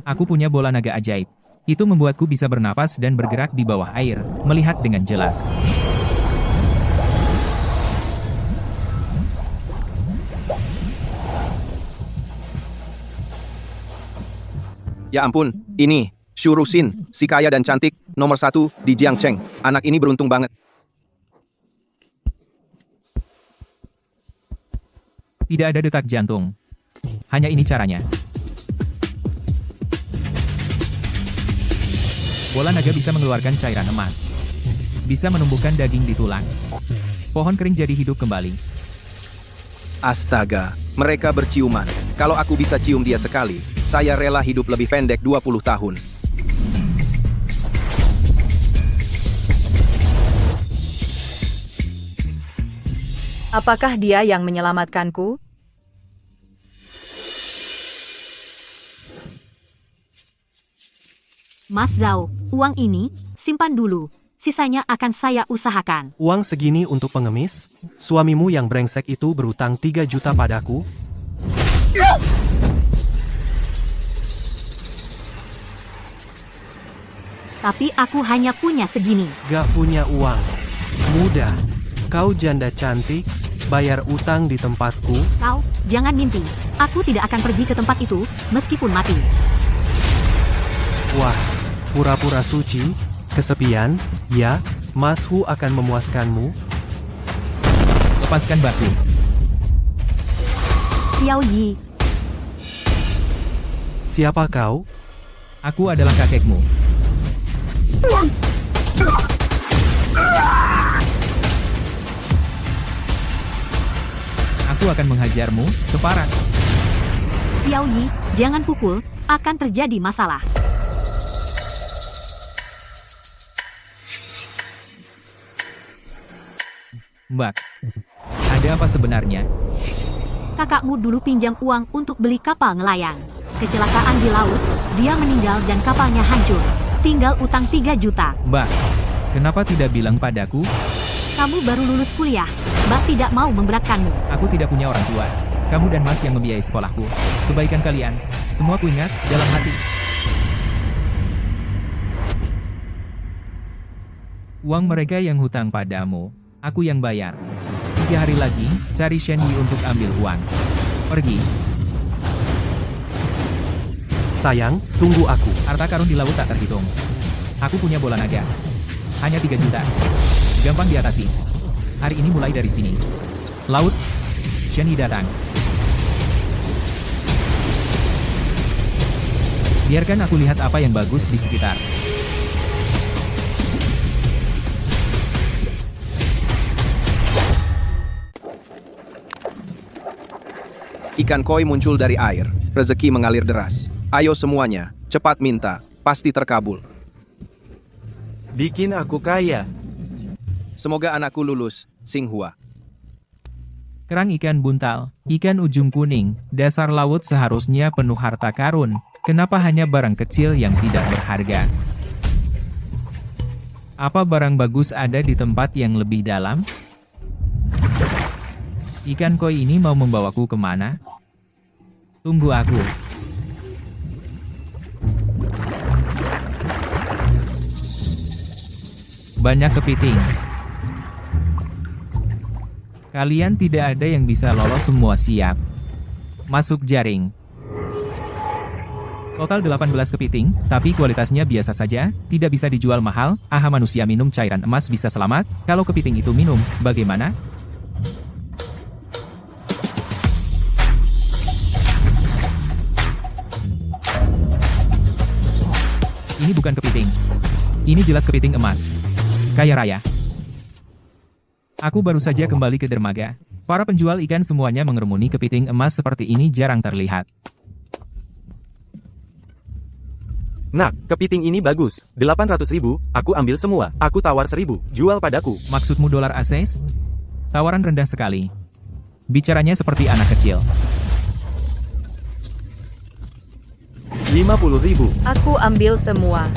Aku punya bola naga ajaib. Itu membuatku bisa bernapas dan bergerak di bawah air, melihat dengan jelas. Ya ampun, ini Shu Ruxin, si kaya dan cantik, nomor 1 di Jiangcheng. Anak ini beruntung banget. Tidak ada detak jantung. Hanya ini caranya. Bola naga bisa mengeluarkan cairan emas. Bisa menumbuhkan daging di tulang. Pohon kering jadi hidup kembali. Astaga, mereka berciuman. Kalau aku bisa cium dia sekali, saya rela hidup lebih pendek 20 tahun. Apakah dia yang menyelamatkanku? Mas Zhao, uang ini, simpan dulu. Sisanya akan saya usahakan. Uang segini untuk pengemis? Suamimu yang brengsek itu berutang 3 juta padaku? Tapi aku hanya punya segini. Gak punya uang. Mudah. Kau janda cantik, bayar utang di tempatku. Kau, jangan mimpi. Aku tidak akan pergi ke tempat itu, meskipun mati. Wah, pura-pura suci, kesepian, ya, Mas Hu akan memuaskanmu. Lepaskan batu. Xiao Yi, Siapa kau? Aku adalah kakekmu. Aku akan menghajarmu, keparat. Xiao Yi, jangan pukul, akan terjadi masalah. Mbak, ada apa sebenarnya? Kakakmu dulu pinjam uang untuk beli kapal nelayan. Kecelakaan di laut, dia meninggal dan kapalnya hancur. Tinggal utang 3 juta. Mbak, kenapa tidak bilang padaku? Kamu baru lulus kuliah, Mbak tidak mau memberatkanmu. Aku tidak punya orang tua. Kamu dan Mas yang membiayai sekolahku. Kebaikan kalian, semua kuingat dalam hati. Uang mereka yang hutang padamu, aku yang bayar. 3 hari lagi, cari Shen Yi untuk ambil uang. Pergi. Sayang, tunggu aku. Harta karun di laut tak terhitung. Aku punya bola naga. Hanya 3 juta. Gampang diatasi. Hari ini mulai dari sini. Laut. Shen Yi datang. Biarkan aku lihat apa yang bagus di sekitar. Ikan koi muncul dari air. Rezeki mengalir deras. Ayo semuanya, cepat minta. Pasti terkabul. Bikin aku kaya. Semoga anakku lulus, Xinghua. Kerang ikan buntal, ikan ujung kuning, dasar laut seharusnya penuh harta karun. Kenapa hanya barang kecil yang tidak berharga? Apa barang bagus ada di tempat yang lebih dalam? Ikan koi ini mau membawaku kemana? Tunggu aku. Banyak kepiting. Kalian tidak ada yang bisa lolos, semua siap. Masuk jaring. Total 18 kepiting, tapi kualitasnya biasa saja, tidak bisa dijual mahal. Aha, manusia minum cairan emas bisa selamat. Kalau kepiting itu minum, bagaimana? Ini bukan kepiting. Ini jelas kepiting emas. Kaya raya. Aku baru saja kembali ke dermaga. Para penjual ikan semuanya mengerumuni kepiting emas seperti ini jarang terlihat. Nak, kepiting ini bagus. 800.000, aku ambil semua. Aku tawar 1.000, jual padaku. Maksudmu dolar AS? Tawaran rendah sekali. Bicaranya seperti anak kecil. 50.000. Aku ambil semua.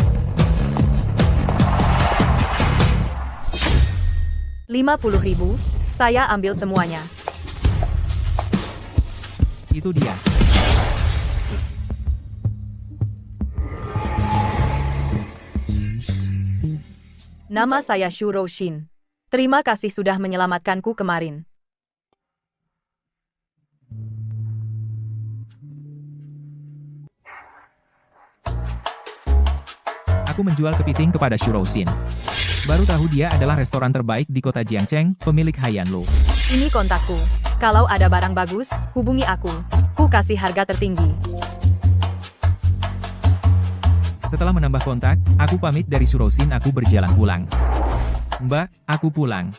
50.000, saya ambil semuanya. Itu dia. Nama saya Shuro Shin. Terima kasih sudah menyelamatkanku kemarin. Aku menjual kepiting kepada Shuro Shin. Baru tahu dia adalah restoran terbaik di kota Jiangcheng, pemilik Haiyan Lu. Ini kontakku. Kalau ada barang bagus, hubungi aku. Ku kasih harga tertinggi. Setelah menambah kontak, aku pamit dari Shuro Shin. Aku berjalan pulang. Mbak, aku pulang.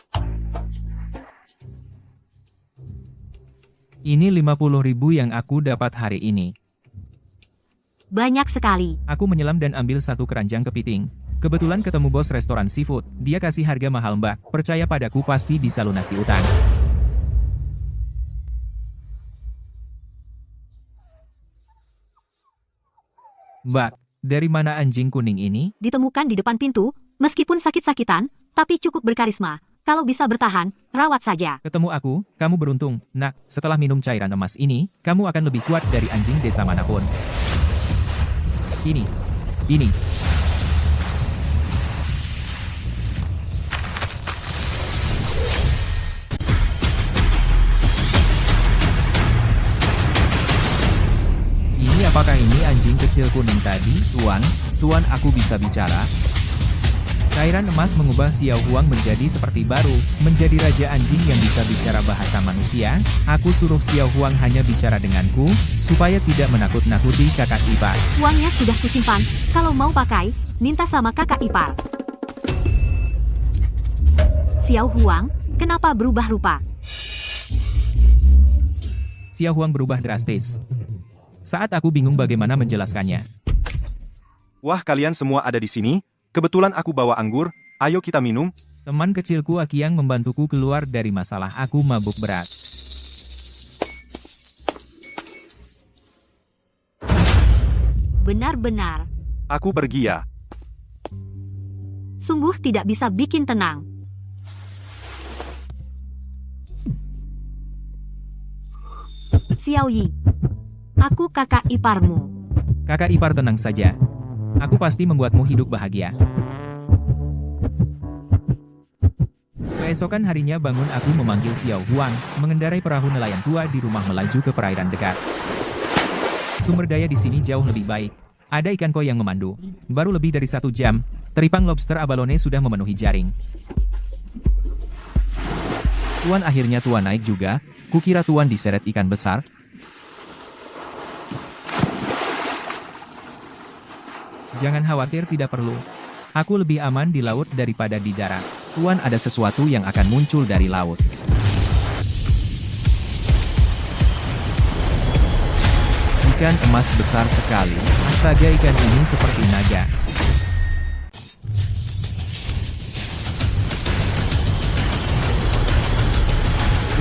Ini 50.000 yang aku dapat hari ini. Banyak sekali. Aku menyelam dan ambil satu keranjang kepiting. Kebetulan ketemu bos restoran seafood. Dia kasih harga mahal mbak. Percaya padaku pasti bisa lunasi utang. Mbak, dari mana anjing kuning ini? Ditemukan di depan pintu, meskipun sakit-sakitan, tapi cukup berkarisma. Kalau bisa bertahan, rawat saja. Ketemu aku, kamu beruntung. Nak, setelah minum cairan emas ini, kamu akan lebih kuat dari anjing desa manapun. Ini. Apakah ini anjing kecil kuning tadi? Tuan, aku bisa bicara? Cairan emas mengubah Xiao Huang menjadi seperti baru, menjadi raja anjing yang bisa bicara bahasa manusia. Aku suruh Xiao Huang hanya bicara denganku, supaya tidak menakut-nakuti kakak ipar. Uangnya sudah kusimpan, kalau mau pakai, minta sama kakak ipar. Xiao Huang, kenapa berubah rupa? Xiao Huang berubah drastis. Saat aku bingung bagaimana menjelaskannya. Wah, kalian semua ada di sini? Kebetulan aku bawa anggur, ayo kita minum. Teman kecilku Akiang membantuku keluar dari masalah aku mabuk berat. Benar-benar. Aku pergi ya. Sungguh tidak bisa bikin tenang. Xiao Yi. Aku kakak iparmu. Kakak ipar tenang saja. Aku pasti membuatmu hidup bahagia. Keesokan harinya bangun aku memanggil Xiao Huang, mengendarai perahu nelayan tua di rumah melaju ke perairan dekat. Sumber daya di sini jauh lebih baik. Ada ikan koi yang memandu. Baru lebih dari 1 jam, teripang lobster abalone sudah memenuhi jaring. Tuan, akhirnya Tuan naik juga. Kukira Tuan diseret ikan besar. Jangan khawatir, tidak perlu. Aku lebih aman di laut daripada di darat. Tuan, ada sesuatu yang akan muncul dari laut. Ikan emas besar sekali. Astaga, ikan ini seperti naga.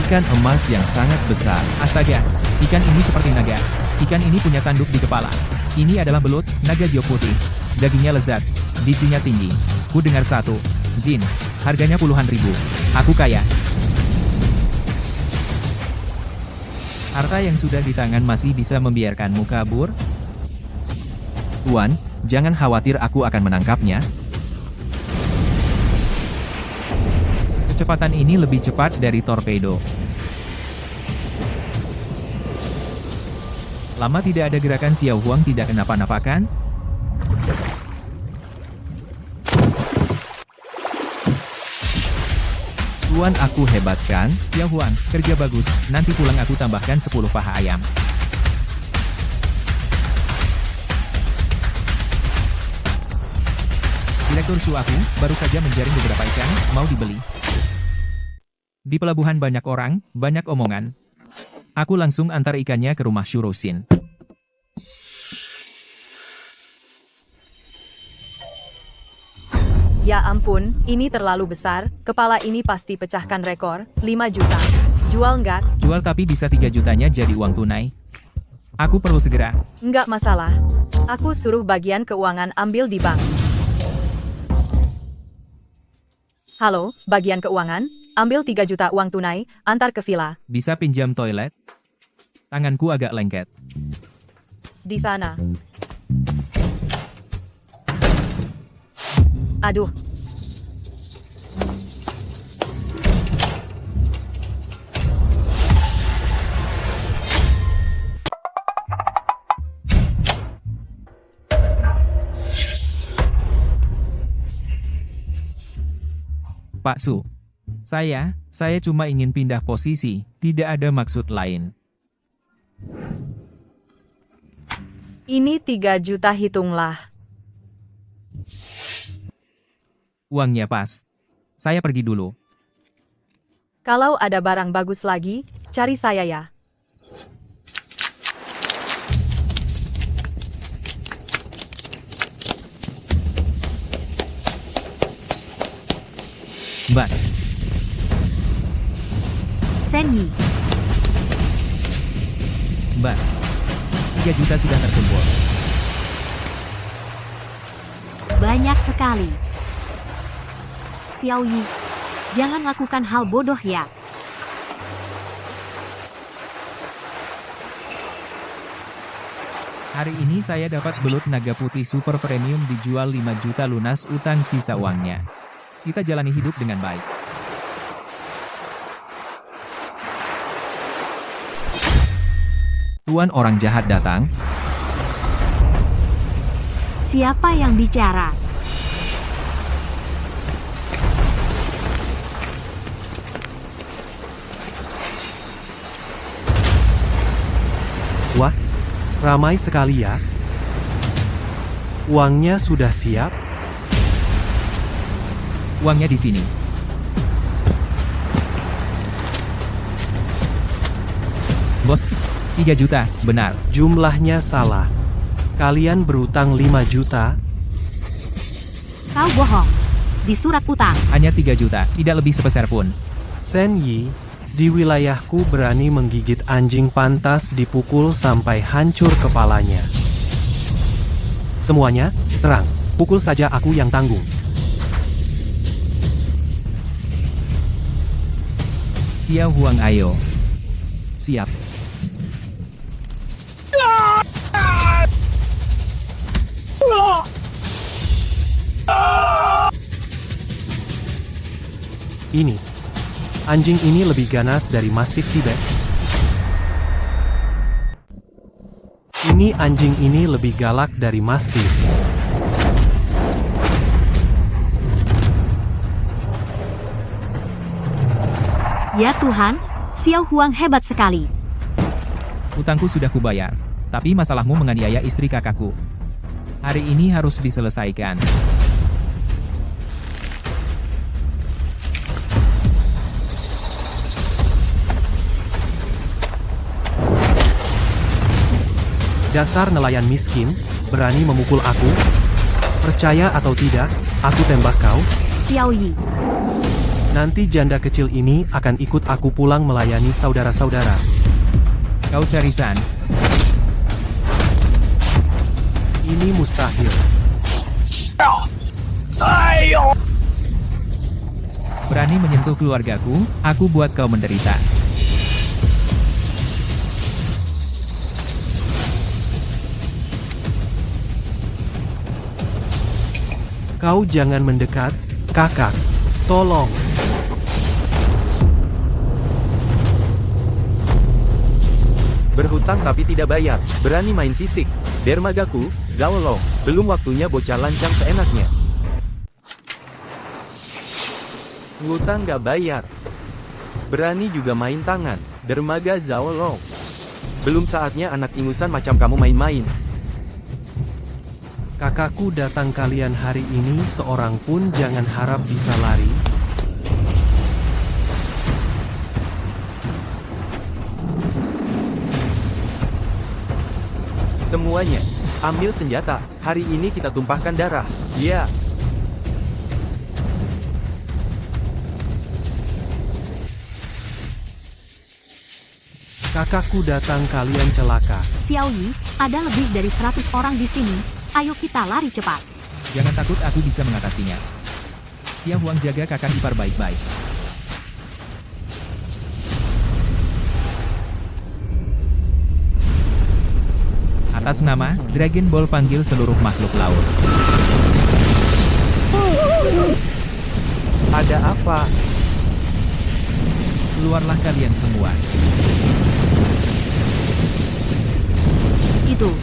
Ikan emas yang sangat besar. Astaga, ikan ini seperti naga. Ikan ini punya tanduk di kepala. Ini adalah belut, naga giok putih. Dagingnya lezat, bisinya tinggi. Ku dengar satu. Jin, harganya puluhan ribu. Aku kaya. Harta yang sudah di tangan masih bisa membiarkanmu kabur? Tuan, jangan khawatir, aku akan menangkapnya. Kecepatan ini lebih cepat dari torpedo. Lama tidak ada gerakan, Xiao Huang tidak kenapa-napa kan? Tuan, aku hebat kan? Xiao Huang, kerja bagus. Nanti pulang aku tambahkan 10 paha ayam. Direktur Su, aku baru saja menjaring beberapa ikan, mau dibeli. Di pelabuhan banyak orang, banyak omongan. Aku langsung antar ikannya ke rumah Shuro Shin. Ya ampun, ini terlalu besar. Kepala ini pasti pecahkan rekor. 5 juta. Jual nggak? Jual, tapi bisa 3 jutanya jadi uang tunai. Aku perlu segera. Nggak masalah. Aku suruh bagian keuangan ambil di bank. Halo, bagian keuangan? Ambil 3 juta uang tunai, antar ke villa. Bisa pinjam toilet? Tanganku agak lengket. Di sana. Aduh. Pak Su. Saya cuma ingin pindah posisi, tidak ada maksud lain. Ini 3 juta hitunglah. Uangnya pas. Saya pergi dulu. Kalau ada barang bagus lagi, cari saya ya. Mbak, Sen Yi, Mbak. 3 juta sudah terkumpul. banyak sekali. Xiao Yi, jangan lakukan hal bodoh ya. Hari ini saya dapat belut naga putih super premium dijual 5 juta lunas utang sisa uangnya. Kita jalani hidup dengan baik. Tuan orang jahat datang. Siapa yang bicara? Wah, ramai sekali ya. Uangnya sudah siap? Uangnya di sini. Bos, 3 juta, benar. Jumlahnya salah. Kalian berutang 5 juta? Kau bohong. Di surat utang. Hanya 3 juta, tidak lebih sepeser pun. Sen Yi, di wilayahku berani menggigit anjing pantas dipukul sampai hancur kepalanya. Semuanya, serang. Pukul saja aku yang tanggung. Xiao Huang ayo. Siap. Ini. Anjing ini lebih ganas dari Mastiff Tibet. Ini anjing ini lebih galak dari Mastiff. Ya Tuhan, Xiao Huang hebat sekali. Utangku sudah kubayar. Tapi masalahmu menganiaya istri kakakku. Hari ini harus diselesaikan. Dasar nelayan miskin, berani memukul aku? Percaya atau tidak, aku tembak kau. Xiao Yi, Nanti janda kecil ini akan ikut aku pulang melayani saudara-saudara. Kau cari San. Ini mustahil. Berani menyentuh keluargaku, aku buat kau menderita. Kau jangan mendekat, kakak. Tolong. Berhutang tapi tidak bayar, berani main fisik. Dermagaku, Zhao Long, belum waktunya bocah lancang seenaknya. Ngutang gak bayar. Berani juga main tangan, dermaga Zhao Long. Belum saatnya anak ingusan macam kamu main-main. Kakakku datang kalian hari ini seorang pun jangan harap bisa lari. Semuanya, ambil senjata, hari ini kita tumpahkan darah, ya. Kakakku datang kalian celaka. Xiao Yi, ada lebih dari 100 orang di sini. Ayo kita lari cepat. Jangan takut, aku bisa mengatasinya. Xiao Huang jaga kakak ipar baik-baik. Atas nama Dragon Ball panggil seluruh makhluk laut. Ada apa? Keluarlah kalian semua. Itu.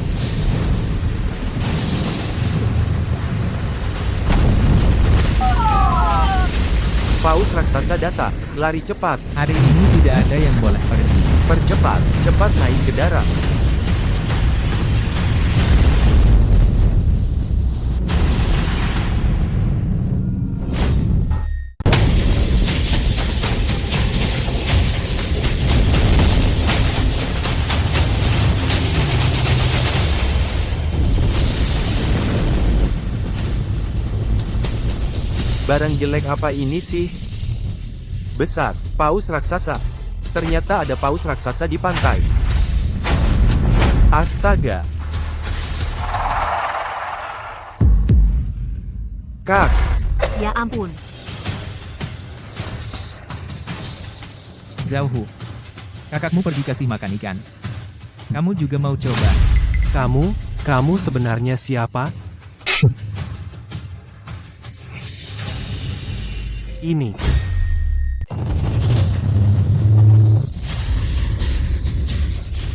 Paus raksasa datang. Lari cepat. Hari ini tidak ada yang boleh pergi. Percepat. Cepat naik ke darat. Barang jelek apa ini sih? Besar, paus raksasa. Ternyata ada paus raksasa di pantai. Astaga. Kak, Ya ampun. Zhao, kakakmu pergi kasih makan ikan. Kamu juga mau coba? Kamu sebenarnya siapa? Ini.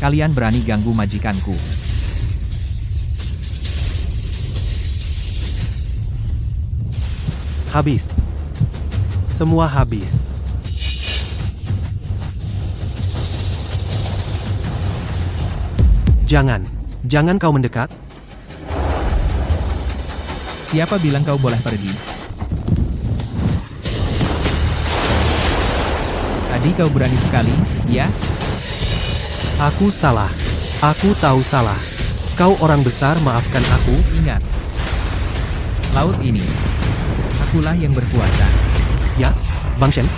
Kalian berani ganggu majikanku. Habis. Semua habis. Jangan kau mendekat. Siapa bilang kau boleh pergi? Tadi kau berani sekali, ya? Aku salah. Aku tahu salah. Kau orang besar, maafkan aku. Ingat. Laut ini. Akulah yang berkuasa. Ya, Bang Shen.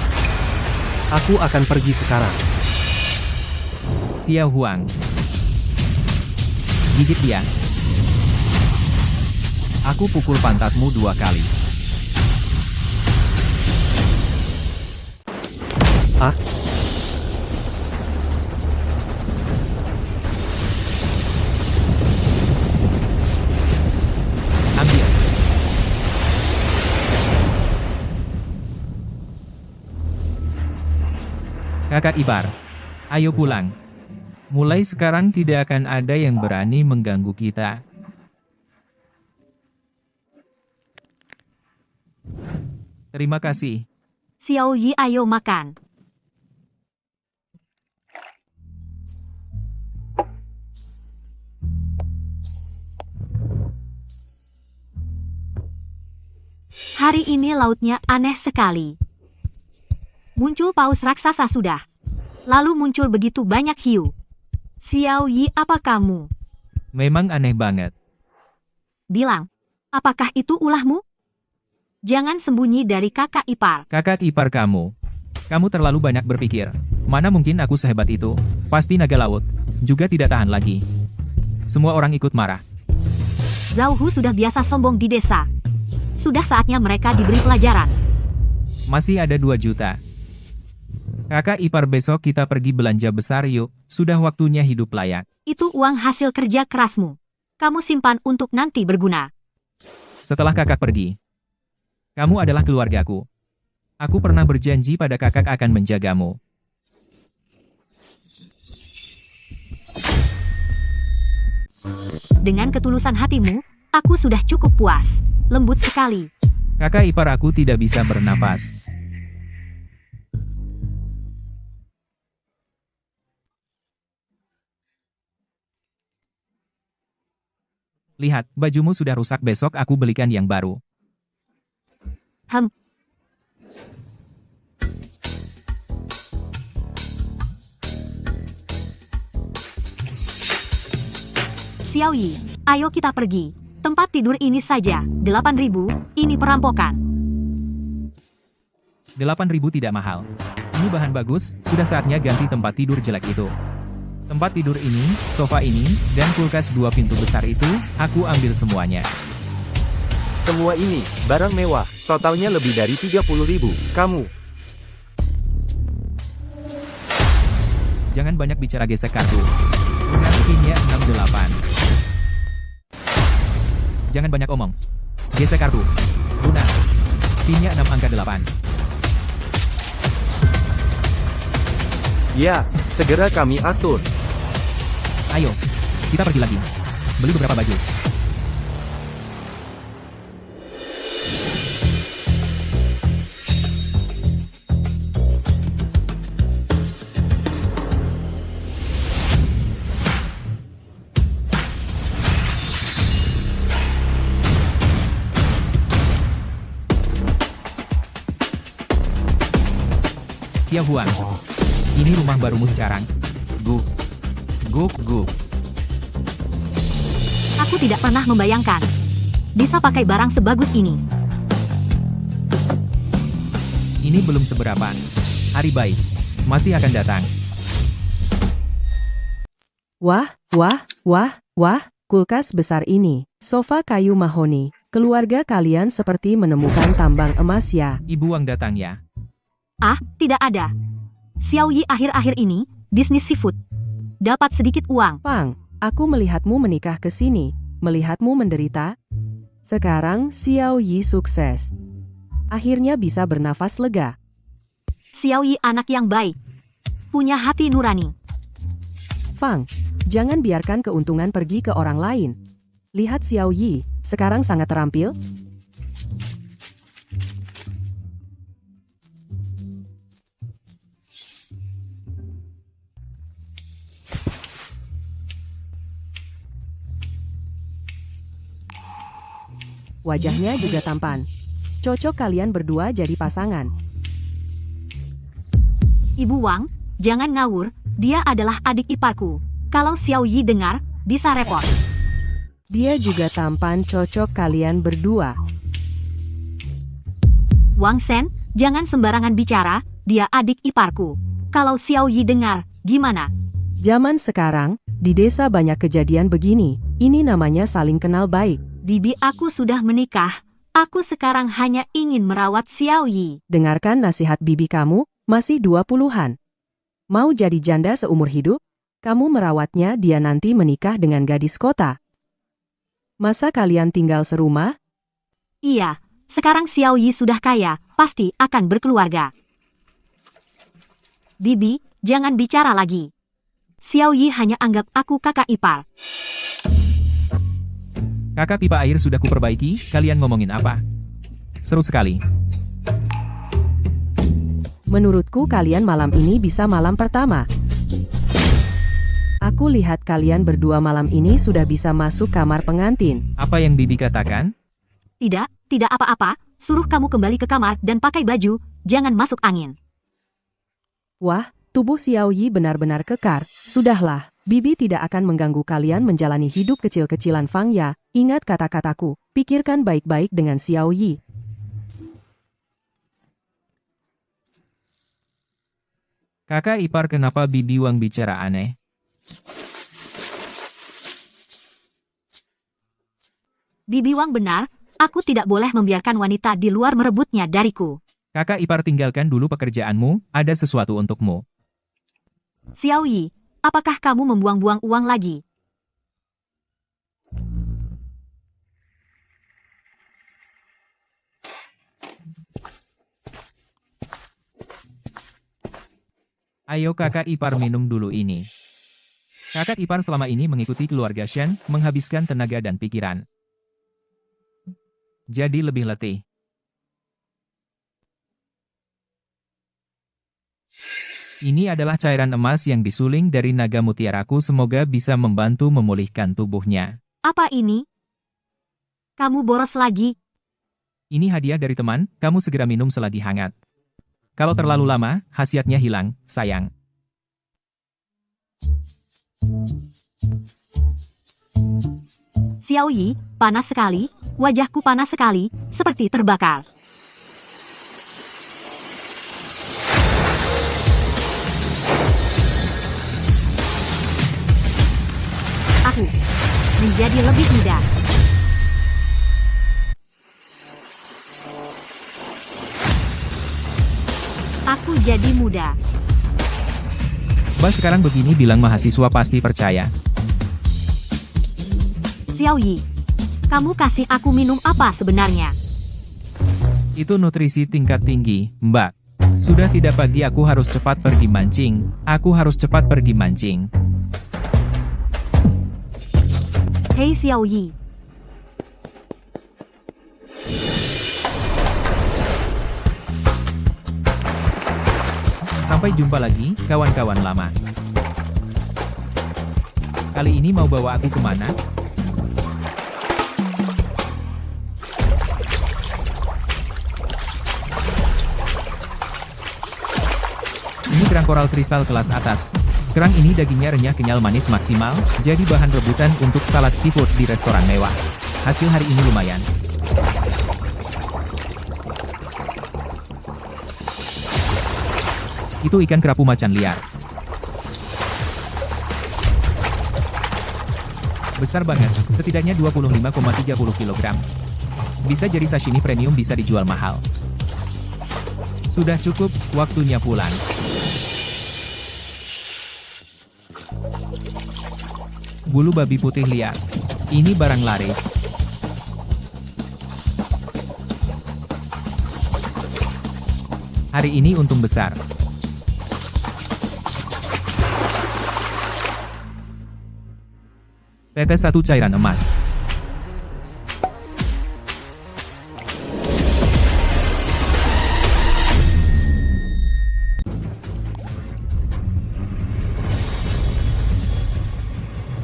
Aku akan pergi sekarang. Xiao Huang. Gigit dia. Aku pukul pantatmu 2 kali. Ah, Ambil. Kakak ipar. Ayo pulang. Mulai sekarang tidak akan ada yang berani mengganggu kita. Terima kasih. Xiao Yi, ayo makan. Hari ini lautnya aneh sekali. Muncul paus raksasa sudah. Lalu muncul begitu banyak hiu. Xiao Yi, apa kamu? Memang aneh banget. Bilang, apakah itu ulahmu? Jangan sembunyi dari kakak ipar. Kakak ipar kamu. Kamu terlalu banyak berpikir. Mana mungkin aku sehebat itu? Pasti naga laut. Juga tidak tahan lagi. Semua orang ikut marah. Zhao Hu sudah biasa sombong di desa. Sudah saatnya mereka diberi pelajaran. Masih ada 2 juta. Kakak ipar, besok kita pergi belanja besar yuk. Sudah waktunya hidup layak. Itu uang hasil kerja kerasmu. Kamu simpan untuk nanti berguna. Setelah kakak pergi. Kamu adalah keluargaku. Aku pernah berjanji pada kakak akan menjagamu. Dengan ketulusan hatimu, aku sudah cukup puas. Lembut sekali. Kakak ipar aku tidak bisa bernapas. Lihat, bajumu sudah rusak, besok aku belikan yang baru. Xiao Yi, ayo kita pergi. Tempat tidur ini saja, 8.000, ini perampokan. 8.000 tidak mahal. Ini bahan bagus, sudah saatnya ganti tempat tidur jelek itu. Tempat tidur ini, sofa ini, dan kulkas 2 pintu besar itu, aku ambil semuanya. semua ini, barang mewah, totalnya lebih dari 30.000. Kamu. Jangan banyak bicara, gesek kartu. Lunas pinnya 68. Jangan banyak omong. Gesek kartu. Lunas. Pinnya 6 angka 8. Ya, segera kami atur. Ayo, kita pergi lagi. Beli beberapa baju. Xiao Huang, ini rumah barumu sekarang. Guk. Guk guk. Aku tidak pernah membayangkan bisa pakai barang sebagus ini. Ini belum seberapa. Hari baik masih akan datang. Wah, kulkas besar ini. Sofa kayu mahoni. Keluarga kalian seperti menemukan tambang emas ya. Ibu Wang datang ya. Ah, tidak ada. Xiao Yi akhir-akhir ini bisnis seafood. Dapat sedikit uang. Pang, aku melihatmu menikah ke sini. Melihatmu menderita. Sekarang Xiao Yi sukses. Akhirnya bisa bernafas lega. Xiao Yi anak yang baik. Punya hati nurani. Fang, jangan biarkan keuntungan pergi ke orang lain. Lihat Xiao Yi, sekarang sangat terampil. Wajahnya juga tampan. Cocok kalian berdua jadi pasangan. Ibu Wang, jangan ngawur. Dia adalah adik iparku. Kalau Xiao Yi dengar, bisa repot. Dia juga tampan, cocok kalian berdua. Wang Shen, jangan sembarangan bicara. Dia adik iparku. Kalau Xiao Yi dengar, gimana? Zaman sekarang, di desa banyak kejadian begini. Ini namanya saling kenal baik. Bibi aku sudah menikah. Aku sekarang hanya ingin merawat Xiao Yi. Dengarkan nasihat bibi kamu, masih 20-an. Mau jadi janda seumur hidup? Kamu merawatnya, dia nanti menikah dengan gadis kota. Masa kalian tinggal serumah? Iya, sekarang Xiao Yi sudah kaya, pasti akan berkeluarga. Bibi, jangan bicara lagi. Xiao Yi hanya anggap aku kakak ipar. Kakak pipa air sudah kuperbaiki, kalian ngomongin apa? Seru sekali. Menurutku kalian malam ini bisa malam pertama. Aku lihat kalian berdua malam ini sudah bisa masuk kamar pengantin. Apa yang Bibi katakan? Tidak apa-apa. Suruh kamu kembali ke kamar dan pakai baju, jangan masuk angin. Wah, tubuh Xiao Yi benar-benar kekar. Sudahlah, Bibi tidak akan mengganggu kalian menjalani hidup kecil-kecilan Fang ya. Ingat kata-kataku, pikirkan baik-baik dengan Xiao Yi. Kakak ipar, kenapa Bibi Wang bicara aneh? Bibi Wang benar, aku tidak boleh membiarkan wanita di luar merebutnya dariku. Kakak ipar, tinggalkan dulu pekerjaanmu, ada sesuatu untukmu. Xiao Yi, apakah kamu membuang-buang uang lagi? Ayo kakak ipar minum dulu ini. Kakak ipar selama ini mengikuti keluarga Shen, menghabiskan tenaga dan pikiran. Jadi lebih letih. Ini adalah cairan emas yang disuling dari naga mutiaraku, semoga bisa membantu memulihkan tubuhnya. Apa ini? Kamu boros lagi? Ini hadiah dari teman, kamu segera minum selagi hangat. Kalau terlalu lama, khasiatnya hilang, sayang. Xiao Yi, panas sekali, wajahku panas sekali, seperti terbakar. Aku menjadi lebih muda. Aku jadi muda. Bah, sekarang begini bilang mahasiswa pasti percaya. Xiao Yi, kamu kasih aku minum apa sebenarnya? Itu nutrisi tingkat tinggi, Mbak. Sudah tidak pagi, aku harus cepat pergi mancing. Aku harus cepat pergi mancing. Hei Xiao Yi. Sampai jumpa lagi, kawan-kawan lama. Kali ini mau bawa aku kemana? koral kristal kelas atas. Kerang ini dagingnya renyah kenyal manis maksimal, jadi bahan rebutan untuk salad seafood di restoran mewah. Hasil hari ini lumayan. Itu ikan kerapu macan liar. Besar banget, setidaknya 25,30 kg. Bisa jadi sashimi premium, bisa dijual mahal. Sudah cukup, waktunya pulang. Bulu babi putih liar. Ini barang laris. Hari ini untung besar. Tetes 1 cairan emas.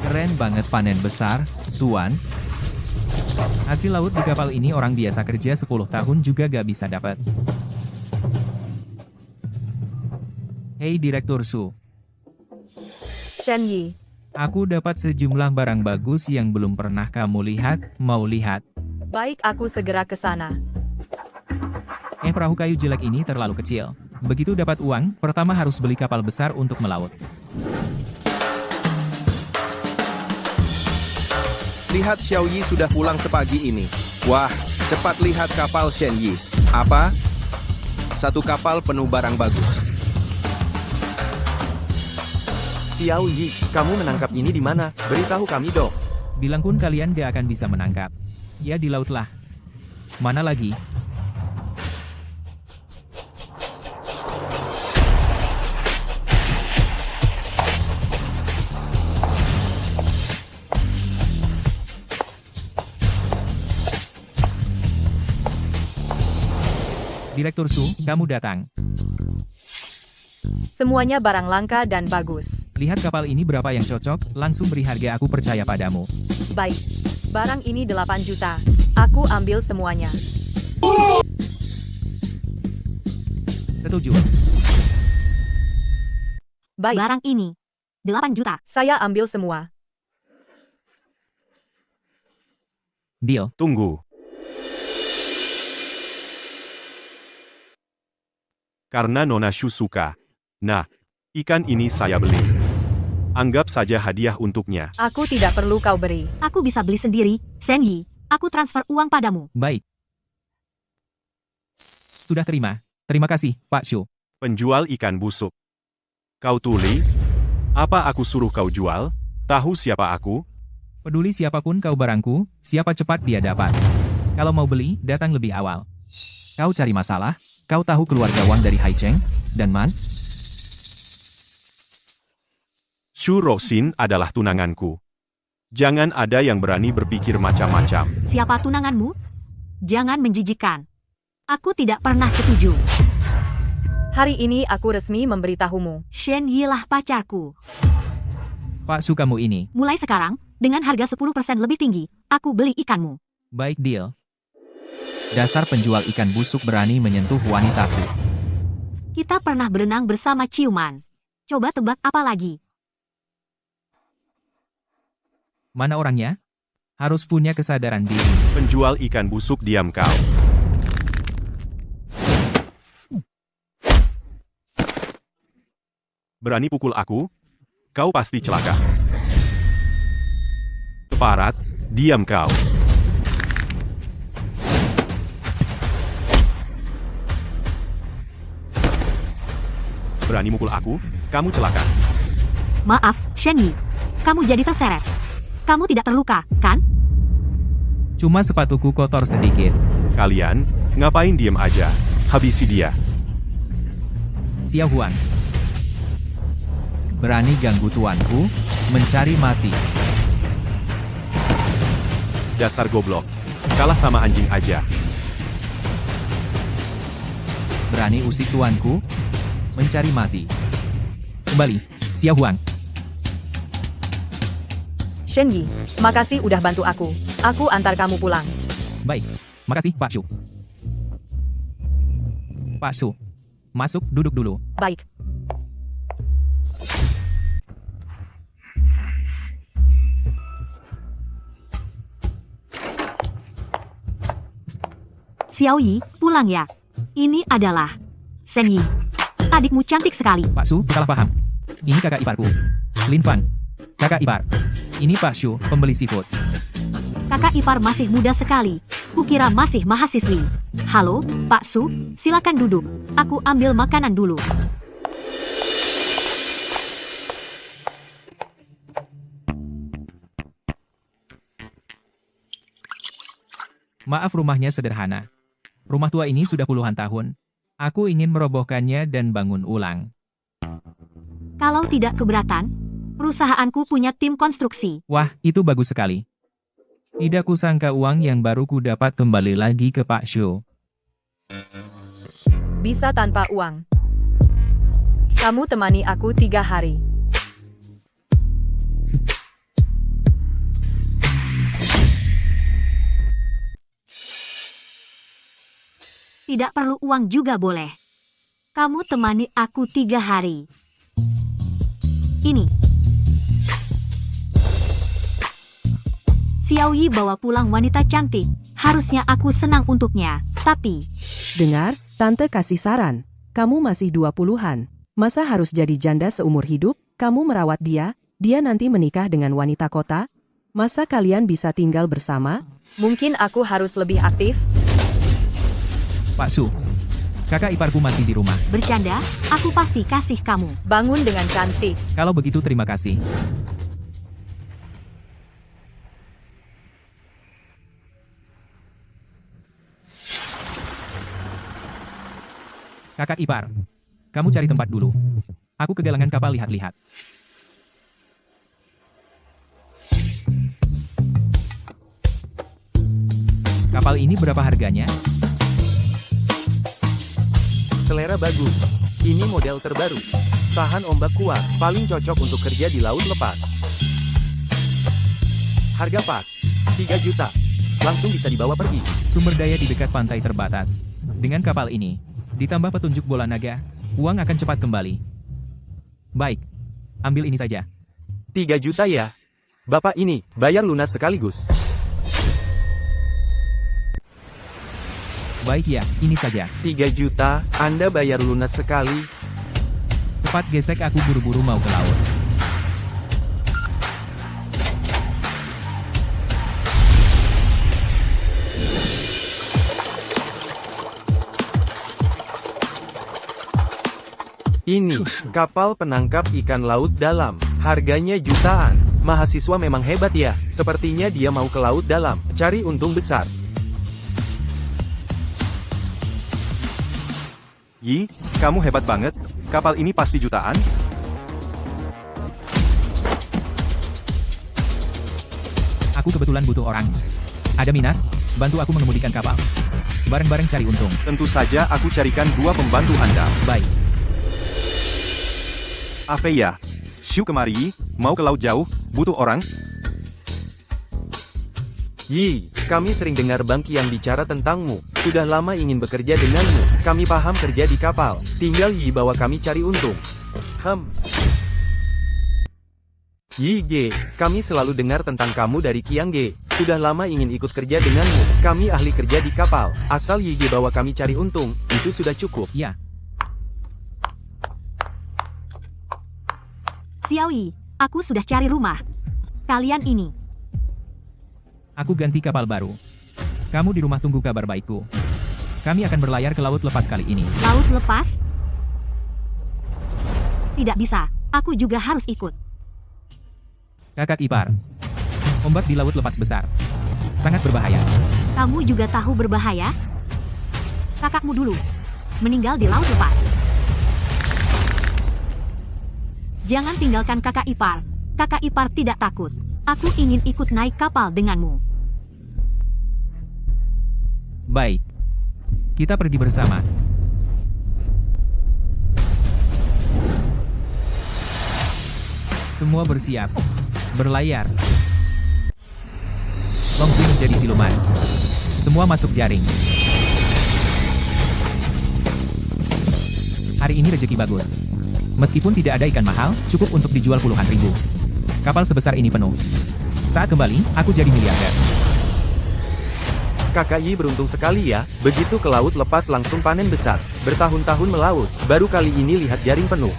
Keren banget panen besar, Tuan. Hasil laut di kapal ini orang biasa kerja 10 tahun juga gak bisa dapat. Hei Direktur Su. Shen Yi, Aku dapat sejumlah barang bagus yang belum pernah kamu lihat, mau lihat? baik aku segera ke sana. Perahu kayu jelek ini terlalu kecil. Begitu dapat uang, pertama harus beli kapal besar untuk melaut. Lihat Xiao Yi sudah pulang sepagi ini. Wah, cepat lihat kapal Shen Yi. Apa? Satu kapal penuh barang bagus. Xiao Yi, kamu menangkap ini di mana? Beritahu kami dong. Bilang pun kalian gak akan bisa menangkap. Ya di laut lah. Mana lagi? Direktur Su, kamu datang. Semuanya barang langka dan bagus. Lihat kapal ini berapa yang cocok, langsung beri harga, aku percaya padamu. Baik. Barang ini 8 juta. Aku ambil semuanya. Setuju. Baik. Barang ini 8 juta. Saya ambil semua. Deal. Tunggu. Karena Nona Shu suka. Nah, ikan ini saya beli. Anggap saja hadiah untuknya. Aku tidak perlu kau beri. Aku bisa beli sendiri, Shen Yi. Aku transfer uang padamu. Baik. Sudah terima. Terima kasih, Pak Shu. Penjual ikan busuk. Kau tuli? Apa aku suruh kau jual? Tahu siapa aku? Peduli siapapun kau barangku, siapa cepat dia dapat. Kalau mau beli, datang lebih awal. Kau cari masalah? Kau tahu keluarga Wang dari Hai Cheng dan Man? Shu Roxin adalah tunanganku. Jangan ada yang berani berpikir macam-macam. Siapa tunanganmu? Jangan menjijikkan. Aku tidak pernah setuju. Hari ini aku resmi memberitahumu. Shen Yi lah pacarku. Pak Su kamu ini. Mulai sekarang, dengan harga 10% lebih tinggi, aku beli ikanmu. Baik deal. Dasar penjual ikan busuk berani menyentuh wanitaku. Kita pernah berenang bersama ciuman. Coba tebak apa lagi? Mana orangnya? Harus punya kesadaran diri. Penjual ikan busuk, diam kau. Berani pukul aku? Kau pasti celaka. Keparat, diam kau. Berani mukul aku? Kamu celaka. Maaf, Shen Yi. Kamu jadi terseret. Kamu tidak terluka, kan? Cuma sepatuku kotor sedikit. Kalian, ngapain diem aja? Habisi dia. Xiao Huang. Berani ganggu tuanku, mencari mati. Dasar goblok. Kalah sama anjing aja. Berani usik tuanku, mencari mati. Kembali, Xiao Huang. Shen Yi, makasih udah bantu aku. Aku antar kamu pulang. Baik, makasih Pak Shu. Pak Shu, masuk duduk dulu. Baik. Xiao Yi, pulang ya. Ini adalah Shen Yi. Adikmu cantik sekali. Pak Su, salah paham. Ini kakak iparku. Lin Fan. Kakak ipar. Ini Pak Shu, pembeli seafood. Kakak ipar masih muda sekali. Kukira masih mahasiswi. Halo, Pak Su, silakan duduk. Aku ambil makanan dulu. Maaf, rumahnya sederhana. Rumah tua ini sudah puluhan tahun. Aku ingin merobohkannya dan bangun ulang. Kalau tidak keberatan, perusahaanku punya tim konstruksi. Wah, itu bagus sekali. Tidak kusangka uang yang baru ku dapat kembali lagi ke Pak Shu. Bisa tanpa uang. Kamu temani aku 3 hari. Tidak perlu uang juga boleh. Kamu temani aku 3 hari. Ini. Xiao Yi bawa pulang wanita cantik. Harusnya aku senang untuknya. Tapi, Dengar, Tante kasih saran. Kamu masih 20-an. Masa harus jadi janda seumur hidup? Kamu merawat dia, dia nanti menikah dengan wanita kota? Masa kalian bisa tinggal bersama? Mungkin aku harus lebih aktif. Pak Su, kakak iparku masih di rumah. bercanda, aku pasti kasih kamu. Bangun dengan cantik. Kalau begitu terima kasih. Kakak ipar, kamu cari tempat dulu. Aku kegalangan kapal lihat-lihat. Kapal ini berapa harganya? Selera bagus. Ini model terbaru. Tahan ombak kuat, paling cocok untuk kerja di laut lepas. Harga pas, 3 juta. Langsung bisa dibawa pergi. Sumber daya di dekat pantai terbatas. Dengan kapal ini, ditambah petunjuk bola naga, uang akan cepat kembali. Baik, ambil ini saja. 3 juta ya? Bapak ini, bayar lunas sekaligus. Baik ya, ini saja. 3 juta, Anda bayar lunas sekali. Cepat gesek, aku buru-buru mau ke laut. Ini, kapal penangkap ikan laut dalam. Harganya jutaan. Mahasiswa memang hebat ya. Sepertinya dia mau ke laut dalam, cari untung besar. Yi, kamu hebat banget. Kapal ini pasti jutaan. Aku kebetulan butuh orang. Ada minat? Bantu aku mengemudikan kapal. Bareng-bareng cari untung. Tentu saja aku carikan 2 pembantu Anda. Baik. Afeya, Shu kemari, mau ke laut jauh, butuh orang. Yi, kami sering dengar Bangki yang bicara tentangmu. Sudah lama ingin bekerja denganmu. Kami paham kerja di kapal. Tinggal Yi bawa kami cari untung. Yi Ge, kami selalu dengar tentang kamu dari Qiang Ge. Sudah lama ingin ikut kerja denganmu. Kami ahli kerja di kapal. Asal Yi Ge bawa kami cari untung, itu sudah cukup. Ya, Xiao Yi, aku sudah cari rumah. Kalian ini. aku ganti kapal baru. Kamu di rumah tunggu kabar baikku. Kami akan berlayar ke laut lepas kali ini. Laut lepas? Tidak bisa, aku juga harus ikut. Kakak ipar. Ombak di laut lepas besar. Sangat berbahaya. Kamu juga tahu berbahaya? Kakakmu dulu. Meninggal di laut lepas. Jangan tinggalkan kakak ipar. Kakak ipar tidak takut. Aku ingin ikut naik kapal denganmu. Baik. Kita pergi bersama. Semua bersiap. Berlayar. Longsi menjadi siluman. Semua masuk jaring. Hari ini rezeki bagus. Meskipun tidak ada ikan mahal, cukup untuk dijual puluhan ribu. Kapal sebesar ini penuh. Saat kembali, aku jadi miliarder. Kakak Yi beruntung sekali ya, begitu ke laut lepas langsung panen besar. Bertahun-tahun melaut, baru kali ini lihat jaring penuh.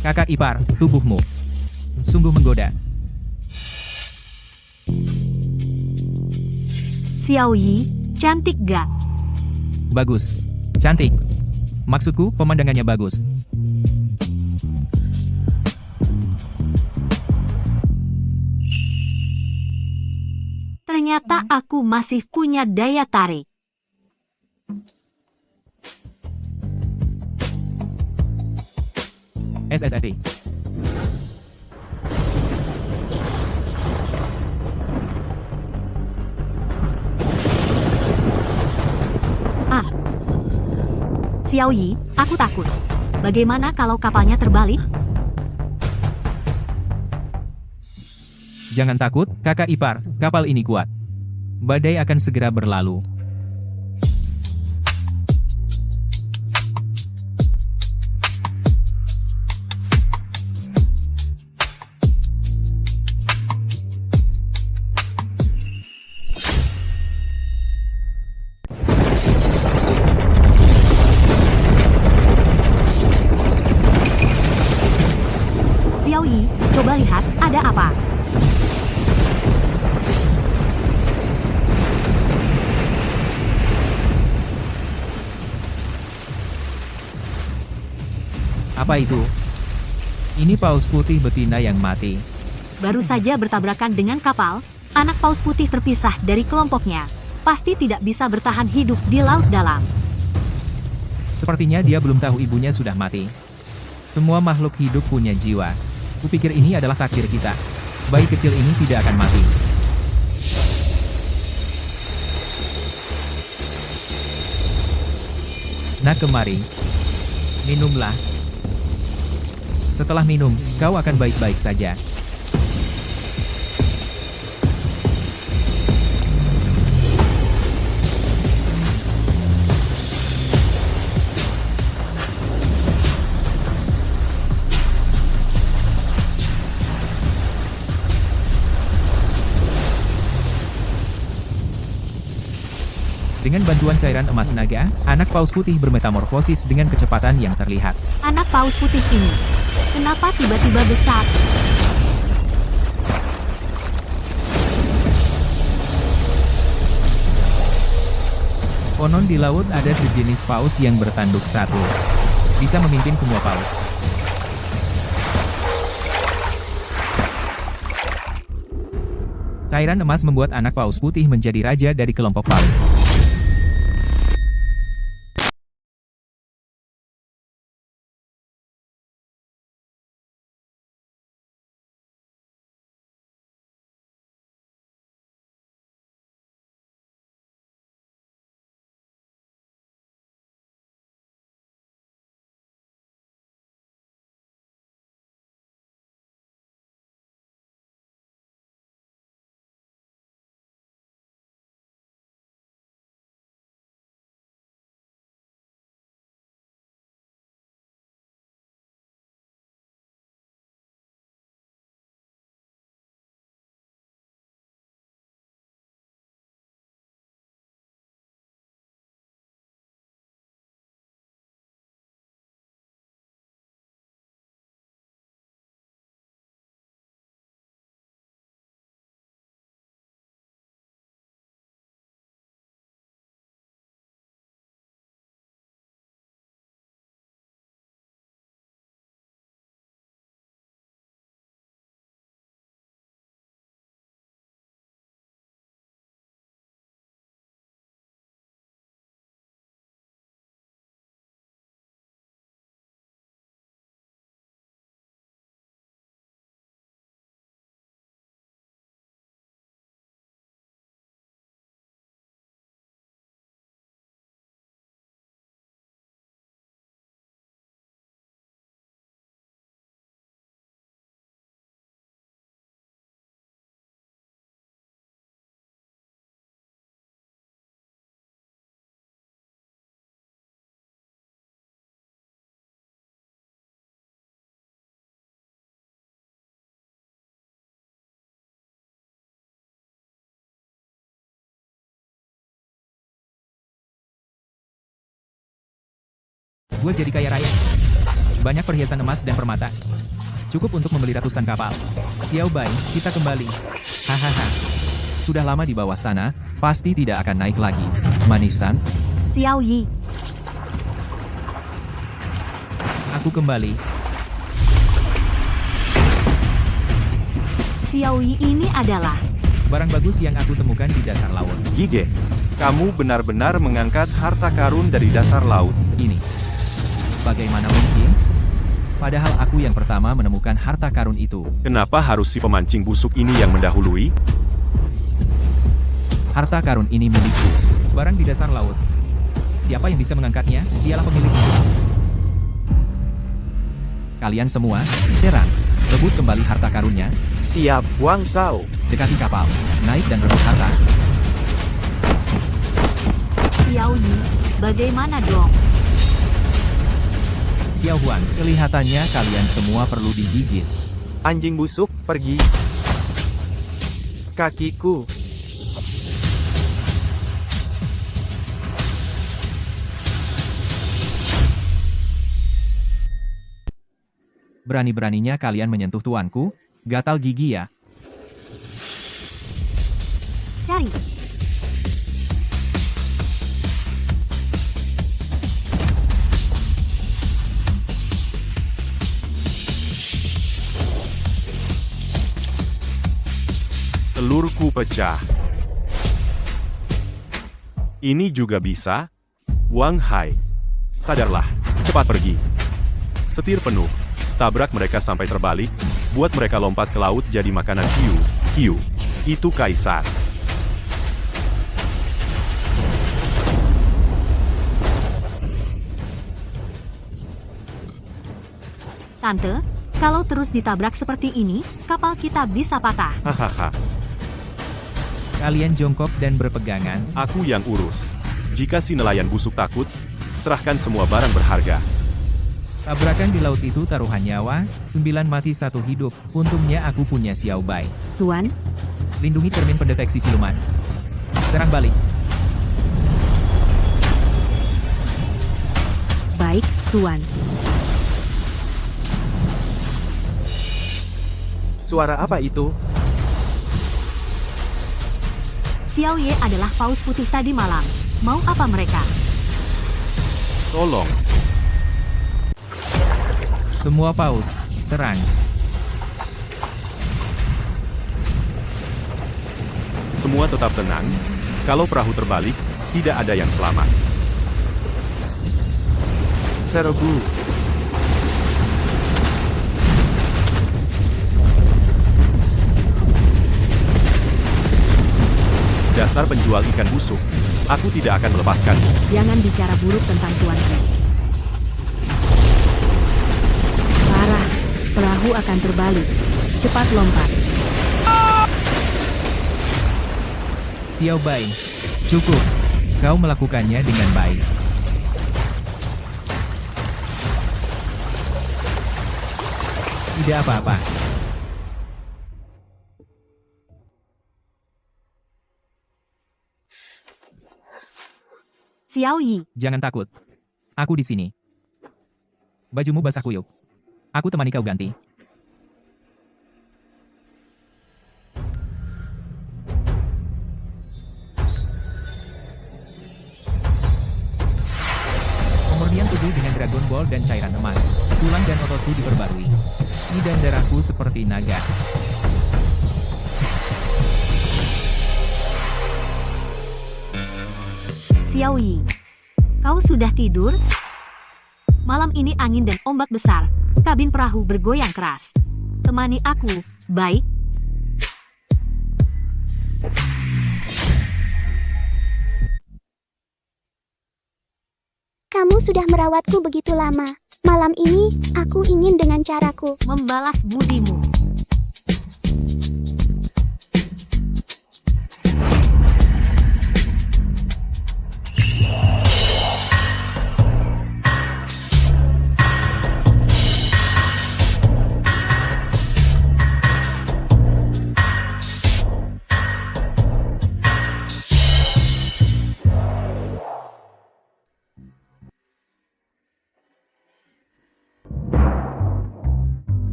Kakak ipar, tubuhmu sungguh menggoda. Xiao Yi, cantik gak? Bagus. Cantik. Maksudku, pemandangannya bagus. Ternyata aku masih punya daya tarik. SSRT. Ah. Xiao Yi, aku takut. Bagaimana kalau kapalnya terbalik? Jangan takut, kakak ipar, kapal ini kuat. Badai akan segera berlalu. Xiao Yi, coba lihat, ada apa? Apa itu? Ini paus putih betina yang mati. Baru saja bertabrakan dengan kapal, anak paus putih terpisah dari kelompoknya. Pasti tidak bisa bertahan hidup di laut dalam. Sepertinya dia belum tahu ibunya sudah mati. Semua makhluk hidup punya jiwa. Kupikir ini adalah takdir kita. Bayi kecil ini tidak akan mati. Nah, kemari. Minumlah. Setelah minum, kau akan baik-baik saja. Dengan bantuan cairan emas naga, anak paus putih bermetamorfosis dengan kecepatan yang terlihat. Anak paus putih ini, kenapa tiba-tiba besar? Konon di laut ada sejenis paus yang bertanduk satu. Bisa memimpin semua paus. Cairan emas membuat anak paus putih menjadi raja dari kelompok paus. Gue jadi kaya raya. Banyak perhiasan emas dan permata. Cukup untuk membeli ratusan kapal. Xiao Bai, kita kembali. Hahaha. Sudah lama di bawah sana, pasti tidak akan naik lagi. Manisan, Xiao Yi, aku kembali. Xiao Yi ini adalah Barang bagus yang aku temukan di dasar laut. Yige, kamu benar-benar mengangkat harta karun dari dasar laut. Ini. Bagaimana mungkin? Padahal aku yang pertama menemukan harta karun itu. Kenapa harus si pemancing busuk ini yang mendahului? Harta karun ini milikku. Barang di dasar laut. Siapa yang bisa mengangkatnya, dialah pemiliknya. Kalian semua, serang. Rebut kembali harta karunnya, Siap, Wang Sao. dekati kapal, naik dan rebut harta. Xiao Yi. Bagaimana dong? Xiao Huan, kelihatannya kalian semua perlu digigit. Anjing busuk, pergi. Kakiku. Berani-beraninya kalian menyentuh tuanku, gatal gigi ya. Cari. Telurku pecah. Ini juga bisa? Wang Hai. Sadarlah, cepat pergi. Setir penuh. Tabrak mereka sampai terbalik, buat mereka lompat ke laut jadi makanan hiu. Hiu. Itu kaisar. Tante, kalau terus ditabrak seperti ini, kapal kita bisa patah. Hahaha. Kalian jongkok dan berpegangan. Aku yang urus. Jika si nelayan busuk takut, serahkan semua barang berharga. Tabrakan di laut itu taruhan nyawa, 9 mati 1 hidup. Untungnya aku punya Xiao Bai. Tuan, Lindungi cermin pendeteksi siluman. Serang balik. baik, Tuan. Suara apa itu? Xiao Ye adalah paus putih tadi malam. Mau apa mereka? Tolong. Semua paus, serang. Semua tetap tenang. Kalau perahu terbalik, tidak ada yang selamat. Serbu. Dasar penjual ikan busuk. Aku tidak akan melepaskanmu. Jangan bicara buruk tentang Tuan Greg. Parah, perahu akan terbalik. Cepat lompat. Xiao Bai, cukup. Kau melakukannya dengan baik. Tidak apa-apa. Xiao Yi, Jangan takut. Aku di sini. Bajumu basah kuyup. Aku temani kau ganti. Pemurnian tubuh dengan Dragon Ball dan cairan emas. Tulang dan ototku diperbarui. Ki dan darahku seperti naga. Xiao Yi. Kau sudah tidur? Malam ini angin dan ombak besar. Kabin perahu bergoyang keras. Temani aku, baik? Kamu sudah merawatku begitu lama. Malam ini, aku ingin dengan caraku. Membalas budimu.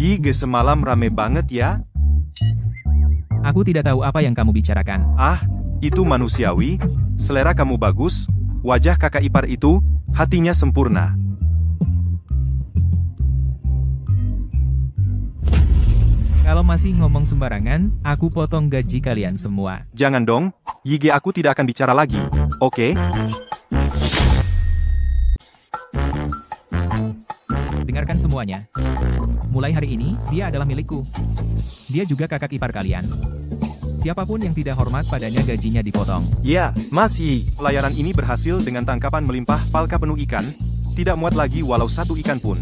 Yige semalam rame banget ya. Aku tidak tahu apa yang kamu bicarakan. Ah, itu manusiawi. Selera kamu bagus. Wajah kakak ipar itu, hatinya sempurna. Kalau masih ngomong sembarangan, aku potong gaji kalian semua. Jangan dong, Yige aku tidak akan bicara lagi, oke? Dengarkan semuanya. Mulai hari ini, dia adalah milikku. Dia juga kakak ipar kalian. Siapapun yang tidak hormat padanya gajinya dipotong. Ya, Mas Yi. Pelayaran ini berhasil dengan tangkapan melimpah palka penuh ikan. Tidak muat lagi walau satu ikan pun.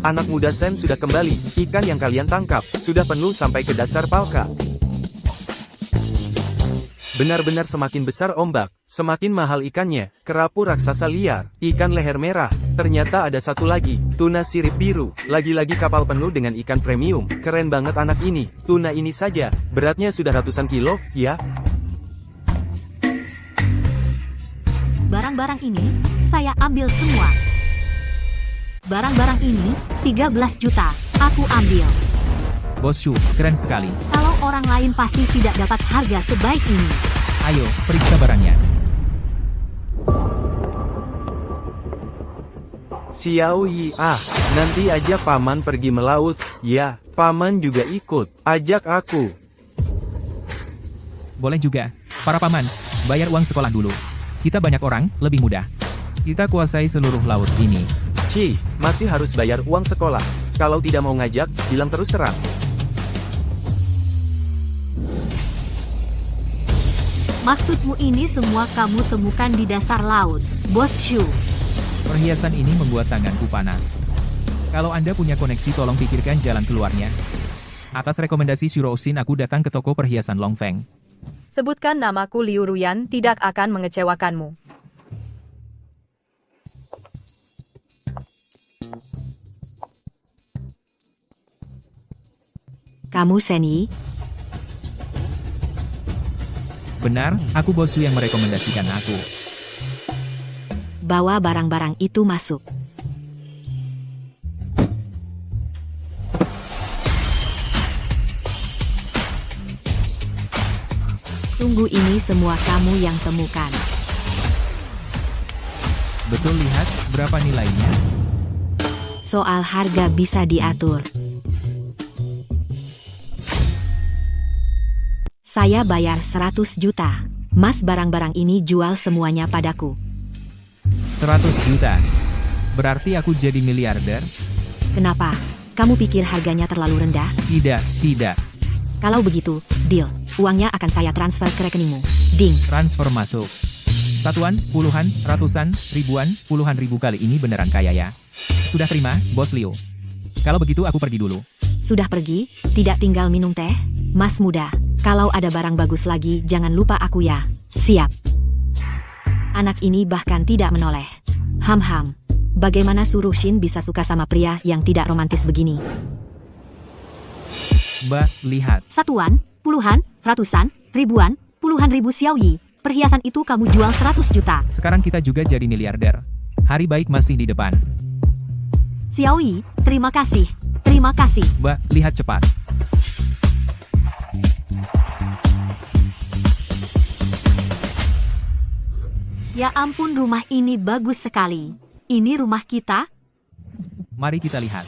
Anak muda Sen sudah kembali. Ikan yang kalian tangkap sudah penuh sampai ke dasar palka. Benar-benar semakin besar ombak, semakin mahal ikannya. Kerapu raksasa liar, ikan leher merah. Ternyata ada satu lagi, tuna sirip biru. Lagi-lagi kapal penuh dengan ikan premium. Keren banget anak ini. Tuna ini saja, beratnya sudah ratusan kilo, ya. Barang-barang ini, saya ambil semua. Barang-barang ini, 13 juta. Aku ambil. Bos Shu, keren sekali. Kalau orang lain pasti tidak dapat harga sebaik ini. Ayo, periksa barangnya. Xiao Yi, nanti aja paman pergi melaut. Ya, paman juga ikut. Ajak aku. Boleh juga. Para paman, bayar uang sekolah dulu. Kita banyak orang, lebih mudah. Kita kuasai seluruh laut ini. Ci, masih harus bayar uang sekolah. Kalau tidak mau ngajak, bilang terus terang. Maksudmu ini semua kamu temukan di dasar laut, Bos Shu. Perhiasan ini membuat tanganku panas. Kalau Anda punya koneksi tolong pikirkan jalan keluarnya. Atas rekomendasi Shuro-Osin aku datang ke toko perhiasan Longfeng. Sebutkan namaku Liu Ruyan tidak akan mengecewakanmu. Kamu Sen Yi? Benar, aku Bos Shu yang merekomendasikan aku. Bawa barang-barang itu masuk. Tunggu, ini semua kamu yang temukan. Betul, lihat, berapa nilainya? Soal harga bisa diatur. Saya bayar 100 juta. Mas, barang-barang ini jual semuanya padaku. 100 juta. Berarti aku jadi miliarder? Kenapa? Kamu pikir harganya terlalu rendah? Tidak. Kalau begitu, deal. Uangnya akan saya transfer ke rekeningmu. Ding. Transfer masuk. Satuan, puluhan, ratusan, ribuan, puluhan ribu kali ini beneran kaya ya. Sudah terima, Bos Liu. Kalau begitu aku pergi dulu. Sudah pergi? Tidak tinggal minum teh? Mas muda, kalau ada barang bagus lagi jangan lupa aku ya. Siap. Anak ini bahkan tidak menoleh. Ham-ham. Bagaimana suruh Shin bisa suka sama pria yang tidak romantis begini? Mbak, lihat. Satuan, puluhan, ratusan, ribuan, puluhan ribu Xiao Yi. Perhiasan itu kamu jual 100 juta. Sekarang kita juga jadi miliarder. Hari baik masih di depan. Xiao Yi, terima kasih. Terima kasih. Mbak, lihat cepat. Ya ampun, rumah ini bagus sekali. Ini rumah kita? Mari kita lihat.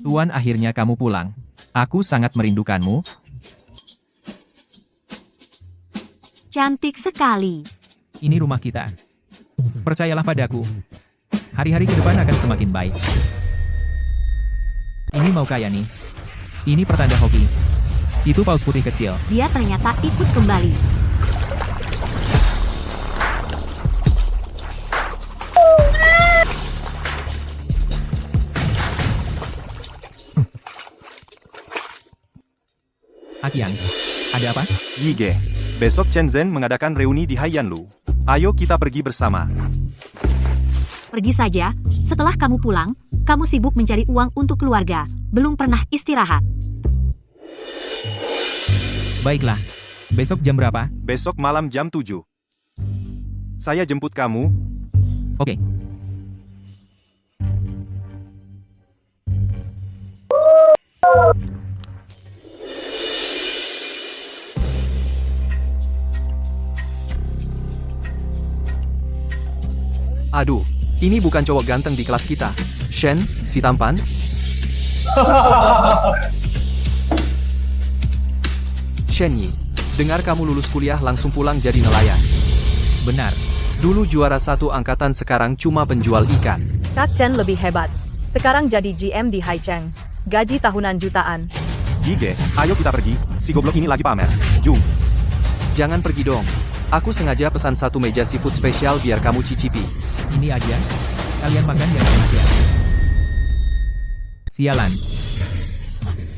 Tuan, akhirnya kamu pulang. Aku sangat merindukanmu. Cantik sekali. Ini rumah kita. Percayalah padaku. Hari-hari ke depan akan semakin baik. Ini mau kaya nih. Ini pertanda hoki. Itu paus putih kecil. Dia ternyata ikut kembali. Akiang, ada apa? Yige, besok Chen Zhen mengadakan reuni di Haiyanlu. Ayo kita pergi bersama. pergi saja. Setelah kamu pulang, kamu sibuk mencari uang untuk keluarga, belum pernah istirahat. Baiklah. Besok jam berapa? Besok malam jam 7. Saya jemput kamu. Oke. Aduh, ini bukan cowok ganteng di kelas kita. Shen, si tampan. Shen Yi, dengar kamu lulus kuliah langsung pulang jadi nelayan. Benar. Dulu juara 1 angkatan, sekarang cuma penjual ikan. Kak Chen lebih hebat. Sekarang jadi GM di Haicheng. Gaji tahunan jutaan. Jige, ayo kita pergi. Si goblok ini lagi pamer. Jum. Jangan pergi dong. Aku sengaja pesan 1 meja seafood spesial biar kamu cicipi. Ini aja. Kalian makan yang aja. Sialan.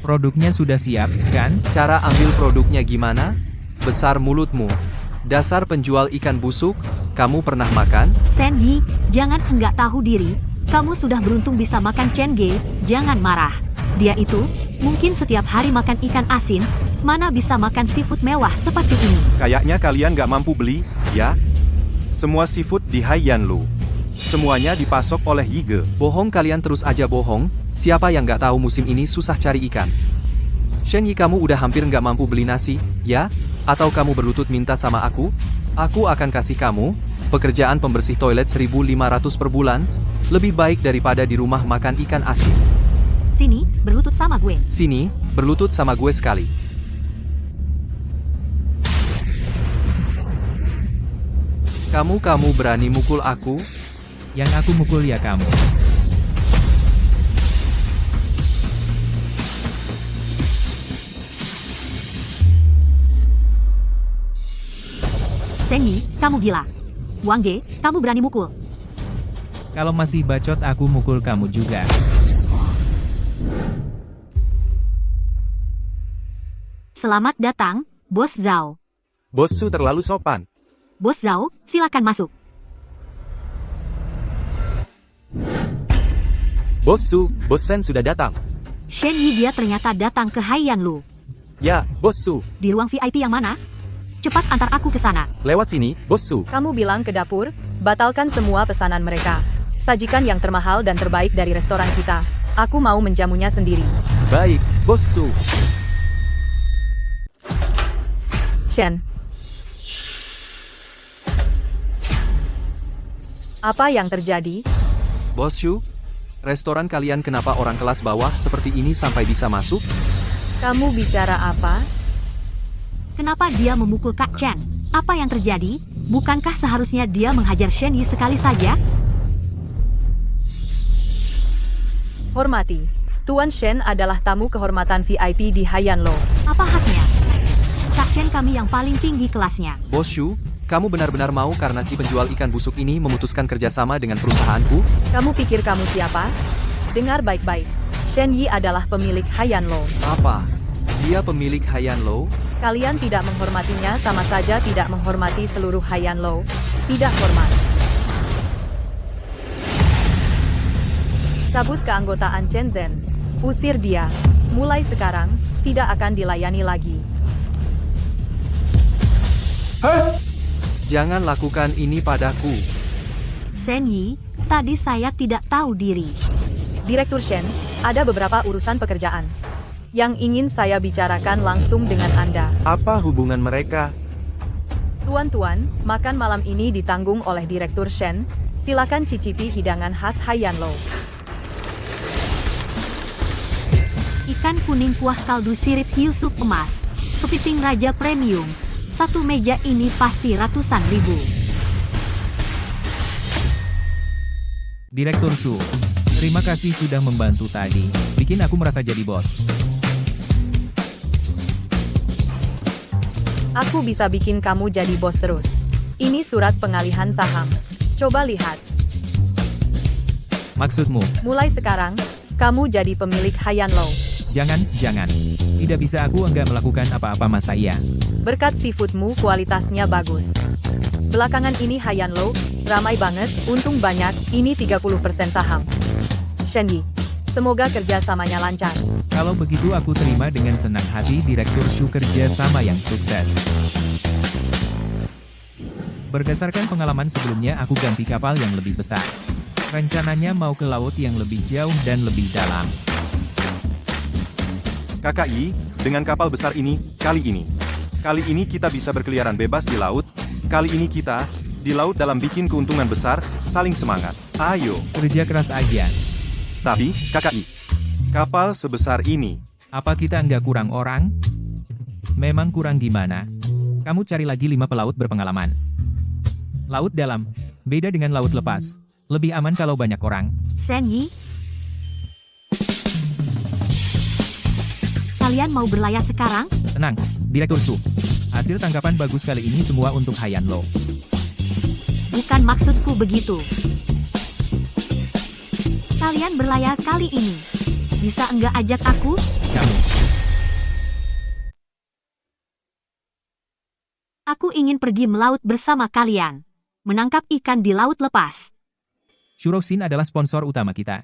Produknya sudah siap, kan? Cara ambil produknya gimana? Besar mulutmu. Dasar penjual ikan busuk, kamu pernah makan? Shen Yi, jangan enggak tahu diri. Kamu sudah beruntung bisa makan Chen Ge, jangan marah. Dia itu, mungkin setiap hari makan ikan asin, mana bisa makan seafood mewah seperti ini. Kayaknya kalian gak mampu beli, ya? Semua seafood di Haiyanlu. Semuanya dipasok oleh Yige. Bohong, kalian terus aja bohong. Siapa yang gak tahu musim ini susah cari ikan? Shen Yi, kamu udah hampir nggak mampu beli nasi, ya? Atau kamu berlutut minta sama aku? Aku akan kasih kamu pekerjaan pembersih toilet 1.500 per bulan. Lebih baik daripada di rumah makan ikan asin. Sini, berlutut sama gue. Sini, berlutut sama gue sekali. Kamu berani mukul aku? Yang aku mukul ya kamu. Shen Yi, kamu gila. Wang Ge, kamu berani mukul. Kalau masih bacot aku mukul kamu juga. Selamat datang, Bos Zhao. Bos Su terlalu sopan. Bos Zhao, silakan masuk. Bos Su, Bos Shen sudah datang. Shen Yi, dia ternyata datang ke Haiyanlu. Ya, Bos Su. Di ruang VIP yang mana? Cepat antar aku ke sana. Lewat sini, Bos Su. Kamu bilang ke dapur, batalkan semua pesanan mereka. Sajikan yang termahal dan terbaik dari restoran kita. Aku mau menjamunya sendiri. Baik, Bos Su. Shen. Apa yang terjadi? Bos Shu, restoran kalian kenapa orang kelas bawah seperti ini sampai bisa masuk? Kamu bicara apa? Kenapa dia memukul Kak Chen? Apa yang terjadi? Bukankah seharusnya dia menghajar Shen Yi sekali saja? Hormati. Tuan Shen adalah tamu kehormatan VIP di Haiyanlu. Apa haknya? Kak Chen kami yang paling tinggi kelasnya. Bos Shu, kamu benar-benar mau karena si penjual ikan busuk ini memutuskan kerjasama dengan perusahaanku? Kamu pikir kamu siapa? Dengar baik-baik. Shen Yi adalah pemilik Haiyanlu. Apa? Dia pemilik Haiyanlu? Kalian tidak menghormatinya sama saja tidak menghormati seluruh Haiyanlu. Tidak hormat. Cabut keanggotaan Chen Zhen. Usir dia. Mulai sekarang, tidak akan dilayani lagi. Jangan lakukan ini padaku. Shen Yi, tadi saya tidak tahu diri. Direktur Shen, ada beberapa urusan pekerjaan yang ingin saya bicarakan langsung dengan Anda. Apa hubungan mereka? Tuan-tuan, makan malam ini ditanggung oleh Direktur Shen. Silakan cicipi hidangan khas Haiyanlu. Ikan kuning kuah kaldu sirip hiu sup emas. Kepiting raja premium. Satu meja ini pasti ratusan ribu. Direktur Su, terima kasih sudah membantu tadi. Bikin aku merasa jadi bos. Aku bisa bikin kamu jadi bos terus. Ini surat pengalihan saham. Coba lihat. Maksudmu? Mulai sekarang, kamu jadi pemilik Haiyanlu. Jangan. Tidak bisa, aku enggak melakukan apa-apa masa iya. Berkat seafoodmu kualitasnya bagus. Belakangan ini Haiyan Lo, ramai banget, untung banyak, ini 30% saham. Shen Yi, semoga kerjasamanya lancar. Kalau begitu aku terima dengan senang hati Direktur Shu kerja sama yang sukses. Berdasarkan pengalaman sebelumnya aku ganti kapal yang lebih besar. Rencananya mau ke laut yang lebih jauh dan lebih dalam. Kakak Yi, dengan kapal besar ini, kali ini kita bisa berkeliaran bebas di laut. Kali ini kita, di laut dalam bikin keuntungan besar, saling semangat. Ayo. Kerja keras aja. Tapi, Kakak Yi, kapal sebesar ini. Apa kita nggak kurang orang? Memang kurang gimana? Kamu cari lagi 5 pelaut berpengalaman. Laut dalam, beda dengan laut lepas. Lebih aman kalau banyak orang. Shen Yi, kalian mau berlayar sekarang? Tenang, Direktur Su. Hasil tangkapan bagus kali ini semua untuk Haiyan Lo. Bukan maksudku begitu. Kalian berlayar kali ini. Bisa enggak ajak aku? Kamu. Aku ingin pergi melaut bersama kalian. Menangkap ikan di laut lepas. Shuroxin adalah sponsor utama kita.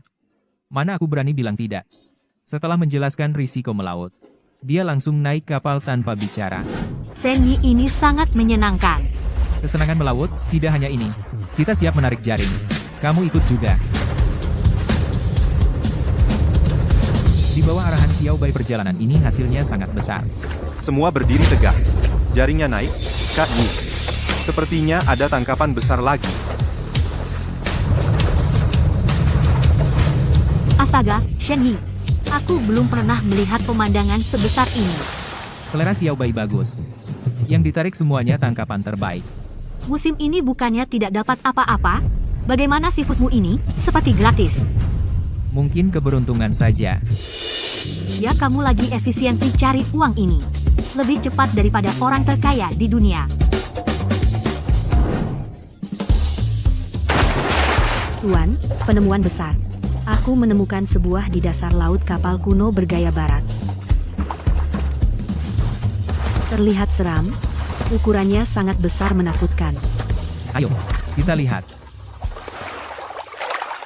Mana aku berani bilang tidak. Setelah menjelaskan risiko melaut, dia langsung naik kapal tanpa bicara. Shen Yi ini sangat menyenangkan. Kesenangan melaut, tidak hanya ini. Kita siap menarik jaring. Kamu ikut juga. Di bawah arahan Xiao Bai perjalanan ini hasilnya sangat besar. Semua berdiri tegak. Jaringnya naik, Kak Yi. Sepertinya ada tangkapan besar lagi. Astaga, Shen Yi. Aku belum pernah melihat pemandangan sebesar ini. Selera Xiao Bai bagus. Yang ditarik semuanya tangkapan terbaik. Musim ini bukannya tidak dapat apa-apa? Bagaimana seafoodmu ini? Seperti gratis. Mungkin keberuntungan saja. Ya kamu lagi efisiensi cari uang ini. Lebih cepat daripada orang terkaya di dunia. Tuan, penemuan besar. Aku menemukan sebuah di dasar laut kapal kuno bergaya barat. Terlihat seram, ukurannya sangat besar menakutkan. Ayo, kita lihat.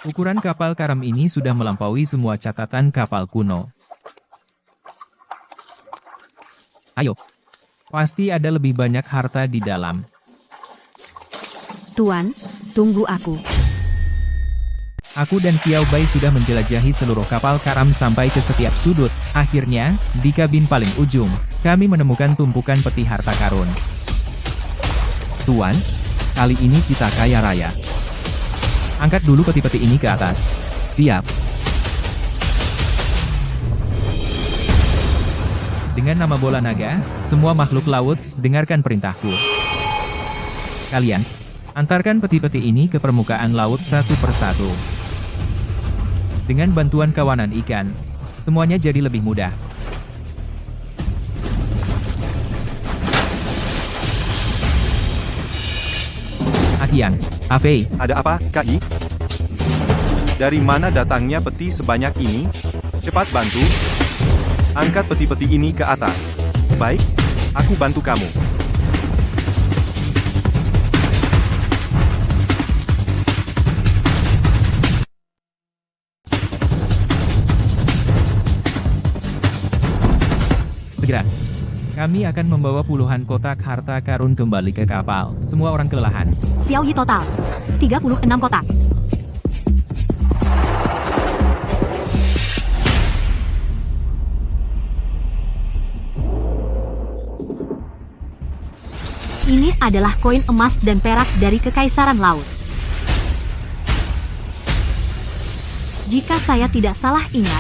Ukuran kapal karam ini sudah melampaui semua catatan kapal kuno. Ayo, pasti ada lebih banyak harta di dalam. Tuan, tunggu aku. Aku dan Xiao Bai sudah menjelajahi seluruh kapal karam sampai ke setiap sudut. Akhirnya, di kabin paling ujung, kami menemukan tumpukan peti harta karun. Tuan, kali ini kita kaya raya. Angkat dulu peti-peti ini ke atas. Siap. Dengan nama bola naga, semua makhluk laut, dengarkan perintahku. Kalian, antarkan peti-peti ini ke permukaan laut satu persatu. Dengan bantuan kawanan ikan, semuanya jadi lebih mudah. Akian, Afei. Ada apa, Kak Yi? Dari mana datangnya peti sebanyak ini? Cepat bantu. Angkat peti-peti ini ke atas. Baik, aku bantu kamu. Segera, kami akan membawa puluhan kotak harta karun kembali ke kapal. Semua orang kelelahan. Xiao Yi total 36 kotak. Ini adalah koin emas dan perak dari Kekaisaran Laut. Jika saya tidak salah ingat,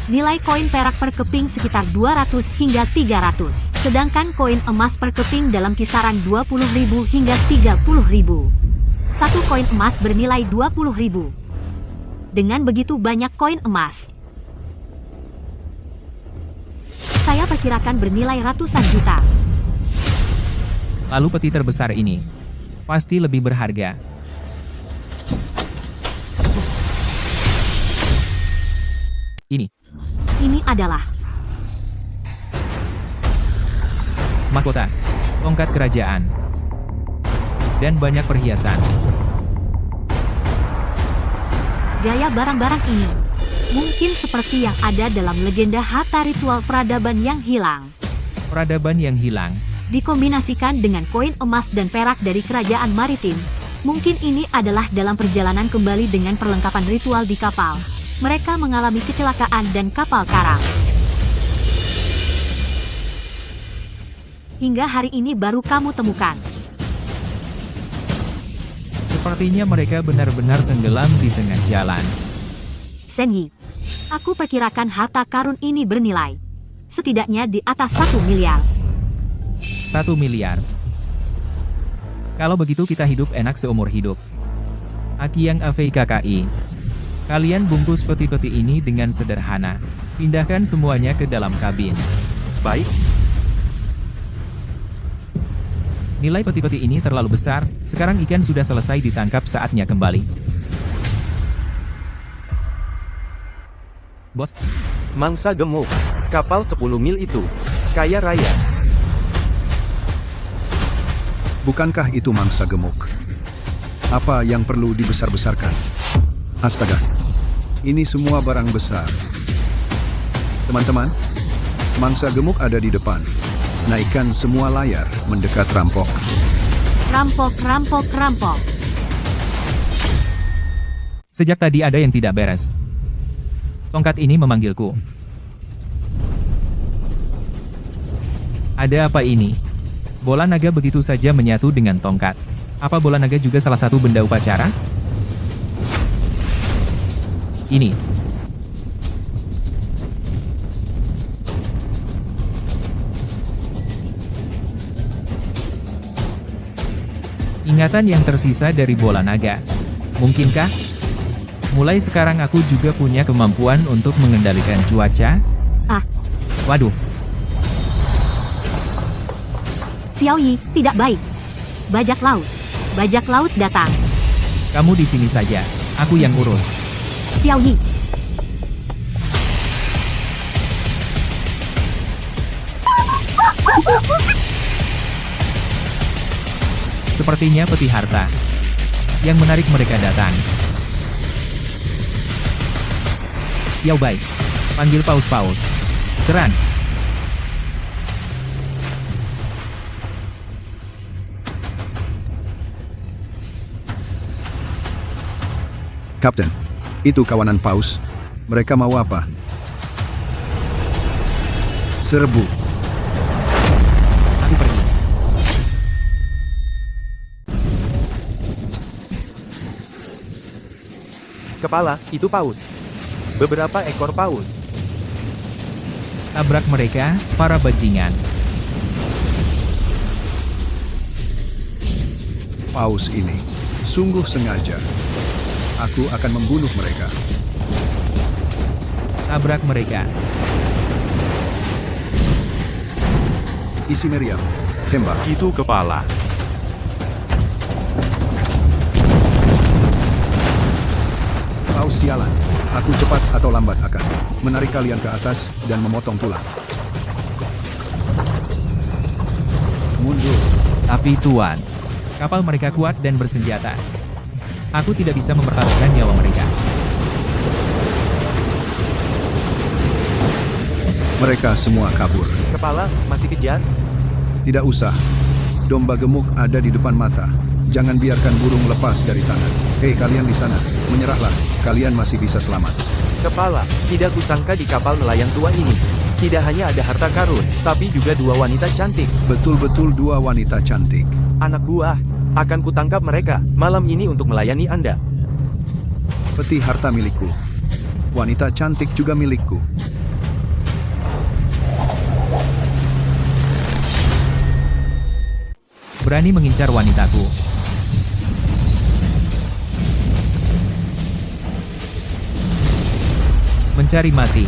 nilai koin perak per keping sekitar 200 hingga 300. Sedangkan koin emas per keping dalam kisaran 20.000 hingga 30.000. Satu koin emas bernilai 20.000. Dengan begitu banyak koin emas, saya perkirakan bernilai ratusan juta. Lalu peti terbesar ini, pasti lebih berharga. Ini adalah mahkota, tongkat kerajaan. dan banyak perhiasan. Gaya barang-barang ini mungkin seperti yang ada dalam legenda harta ritual peradaban yang hilang. Peradaban yang hilang. Dikombinasikan dengan koin emas dan perak dari kerajaan maritim. Mungkin ini adalah dalam perjalanan kembali dengan perlengkapan ritual di kapal. Mereka mengalami kecelakaan dan kapal karam. Hingga hari ini baru kamu temukan. Sepertinya mereka benar-benar tenggelam di tengah jalan. Shen-Yi, aku perkirakan harta karun ini bernilai setidaknya di atas 1 miliar. 1 miliar. Kalau begitu kita hidup enak seumur hidup. Akiang AVKKI. Kalian bungkus peti-peti ini dengan sederhana. Pindahkan semuanya ke dalam kabin. Baik. Nilai peti-peti ini terlalu besar, sekarang ikan sudah selesai ditangkap, saatnya kembali. Bos, Mangsa gemuk. Kapal 10 mil itu. Kaya raya. Bukankah itu mangsa gemuk? Apa yang perlu dibesar-besarkan? Astaga, ini semua barang besar. Teman-teman, mangsa gemuk ada di depan. Naikkan semua layar mendekat rampok. Rampok, rampok, rampok. sejak tadi ada yang tidak beres. Tongkat ini memanggilku. Ada apa ini? Bola naga begitu saja menyatu dengan tongkat. Apa bola naga juga salah satu benda upacara? Ini. Ingatan yang tersisa dari bola naga. Mungkinkah? Mulai sekarang aku juga punya kemampuan untuk mengendalikan cuaca. Waduh. Xiaoyi, tidak baik. Bajak laut. Bajak laut datang. Kamu di sini saja. Aku yang urus. Xiaoyi. Sepertinya peti harta yang menarik mereka datang. Xiao Bai, panggil paus-paus. Serang. Kapten, itu kawanan paus. Mereka mau apa? Serbu. Aku pergi. Kepala, itu paus. Beberapa ekor paus. Tabrak mereka, para bajingan. Paus ini sungguh sengaja. Aku akan membunuh mereka. Tabrak mereka. Isi meriam. Tembak. Itu kepala. Paus sialan. Aku cepat atau lambat akan menarik kalian ke atas dan memotong tulang. Mundur. Tapi Tuan, kapal mereka kuat dan bersenjata. Aku tidak bisa mempertaruhkan nyawa mereka. Mereka semua kabur. Kepala, masih kejar? Tidak usah. Domba gemuk ada di depan mata. Jangan biarkan burung lepas dari tangan. Hei kalian di sana, menyerahlah. Kalian masih bisa selamat. Kepala, tidak kusangka di kapal nelayan tua ini. Tidak hanya ada harta karun, tapi juga dua wanita cantik. Betul-betul dua wanita cantik. Anak buah, akan kutangkap mereka malam ini untuk melayani Anda. Peti harta milikku. Wanita cantik juga milikku. Berani mengincar wanitaku. Mencari mati.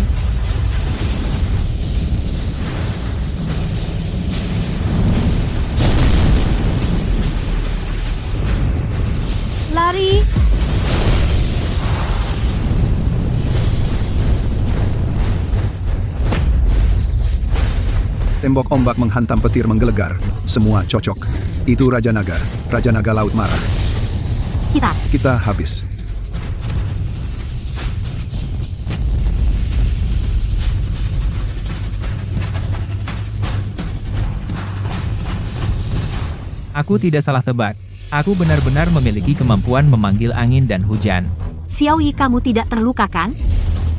Lari. Tembok ombak menghantam petir menggelegar. Semua cocok. Itu Raja Naga Laut marah. Kita habis. Aku tidak salah tebak. Aku benar-benar memiliki kemampuan memanggil angin dan hujan. Xiaoyi, kamu tidak terluka kan?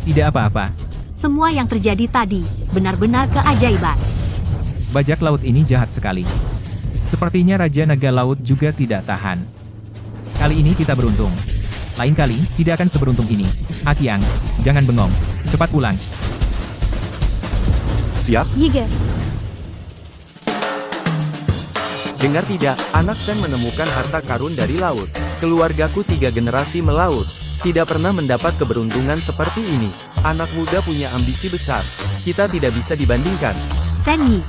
Tidak apa-apa. Semua yang terjadi tadi benar-benar keajaiban. Bajak laut ini jahat sekali. Sepertinya Raja Naga Laut juga tidak tahan. Kali ini kita beruntung. Lain kali, tidak akan seberuntung ini. Akiang, jangan bengong. Cepat pulang. Siap? Yige. Dengar tidak, anak Sen menemukan harta karun dari laut. Keluargaku 3 generasi melaut. Tidak pernah mendapat keberuntungan seperti ini. Anak muda punya ambisi besar. Kita tidak bisa dibandingkan. Senyi,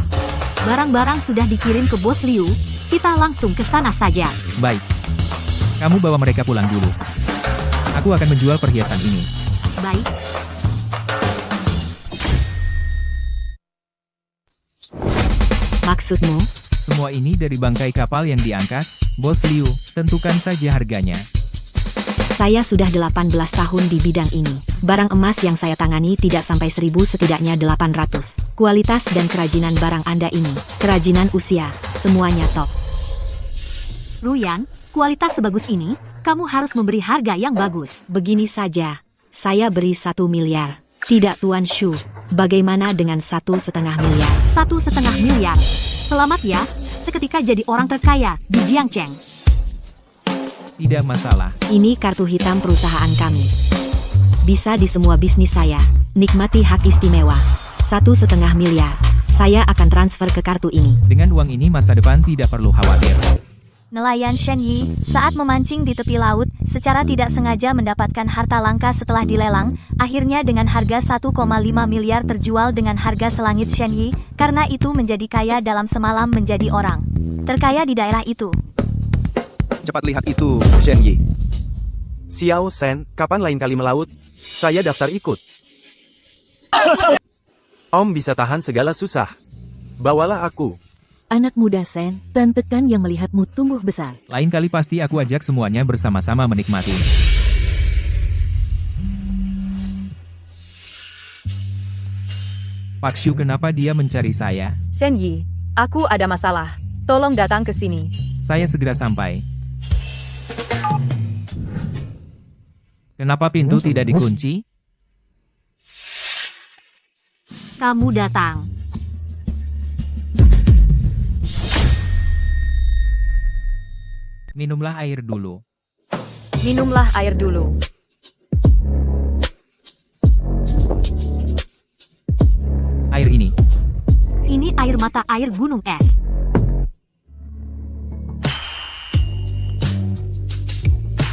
barang-barang sudah dikirim ke Bos Liu. Kita langsung ke sana saja. Baik. Kamu bawa mereka pulang dulu. Aku akan menjual perhiasan ini. Baik. Maksudmu? Semua ini dari bangkai kapal yang diangkat. Bos Liu, tentukan saja harganya. Saya sudah 18 tahun di bidang ini. Barang emas yang saya tangani tidak sampai 1000, setidaknya 800. Kualitas dan kerajinan barang Anda ini, kerajinan usia, semuanya top. Ruyan, kualitas sebagus ini, kamu harus memberi harga yang bagus. Begini saja, saya beri 1 miliar. Tidak Tuan Shu, bagaimana dengan 1,5 miliar? 1,5 miliar. Selamat ya, seketika jadi orang terkaya di Jiangcheng. Tidak masalah. Ini kartu hitam perusahaan kami. Bisa di semua bisnis saya. Nikmati hak istimewa. 1,5 miliar. Saya akan transfer ke kartu ini. Dengan uang ini masa depan tidak perlu khawatir. Nelayan Shen Yi, saat memancing di tepi laut, secara tidak sengaja mendapatkan harta langka setelah dilelang, akhirnya dengan harga 1,5 miliar terjual dengan harga selangit Shen Yi, karena itu menjadi kaya dalam semalam menjadi orang terkaya di daerah itu. Cepat lihat itu, Shen Yi. Xiao Sen, kapan lain kali melaut? Saya daftar ikut. Om bisa tahan segala susah. Bawalah aku. Anak muda Sen, tantekan yang melihatmu tumbuh besar. Lain kali pasti aku ajak semuanya bersama-sama menikmati. Pak Shu, kenapa dia mencari saya? Shen Yi, aku ada masalah. Tolong datang ke sini. Saya segera sampai. Kenapa pintu tidak dikunci? Kamu datang. Minumlah air dulu. Minumlah air dulu. Air ini. Ini air mata air gunung es.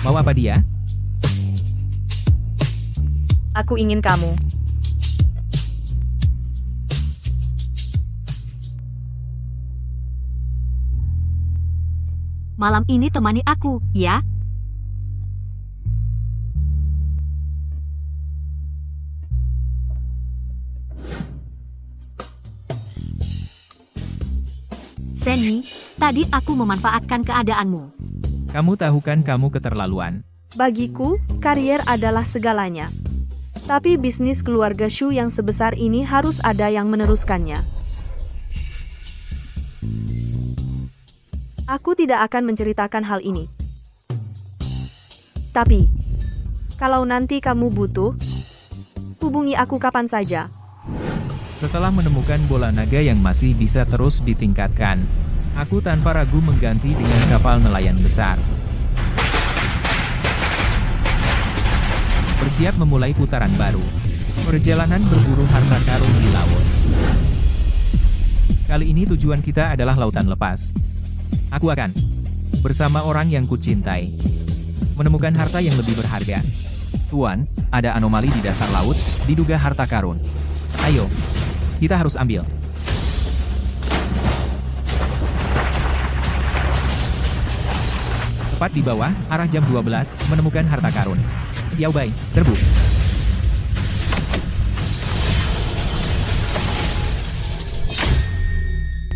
Mau apa dia? Aku ingin kamu. Malam ini temani aku, ya? Senyi, tadi aku memanfaatkan keadaanmu. Kamu tahu kan kamu keterlaluan. Bagiku, karier adalah segalanya. Tapi bisnis keluarga Shu yang sebesar ini harus ada yang meneruskannya. Aku tidak akan menceritakan hal ini. Tapi, kalau nanti kamu butuh, hubungi aku kapan saja. Setelah menemukan bola naga yang masih bisa terus ditingkatkan, aku tanpa ragu mengganti dengan kapal nelayan besar. Bersiap memulai putaran baru. Perjalanan berburu harta karun di laut. Kali ini tujuan kita adalah lautan lepas. Aku akan bersama orang yang kucintai menemukan harta yang lebih berharga. Tuan, ada anomali di dasar laut, diduga harta karun. Ayo, kita harus ambil. Tepat di bawah, arah jam 12, menemukan harta karun. Xiao Bai, serbu.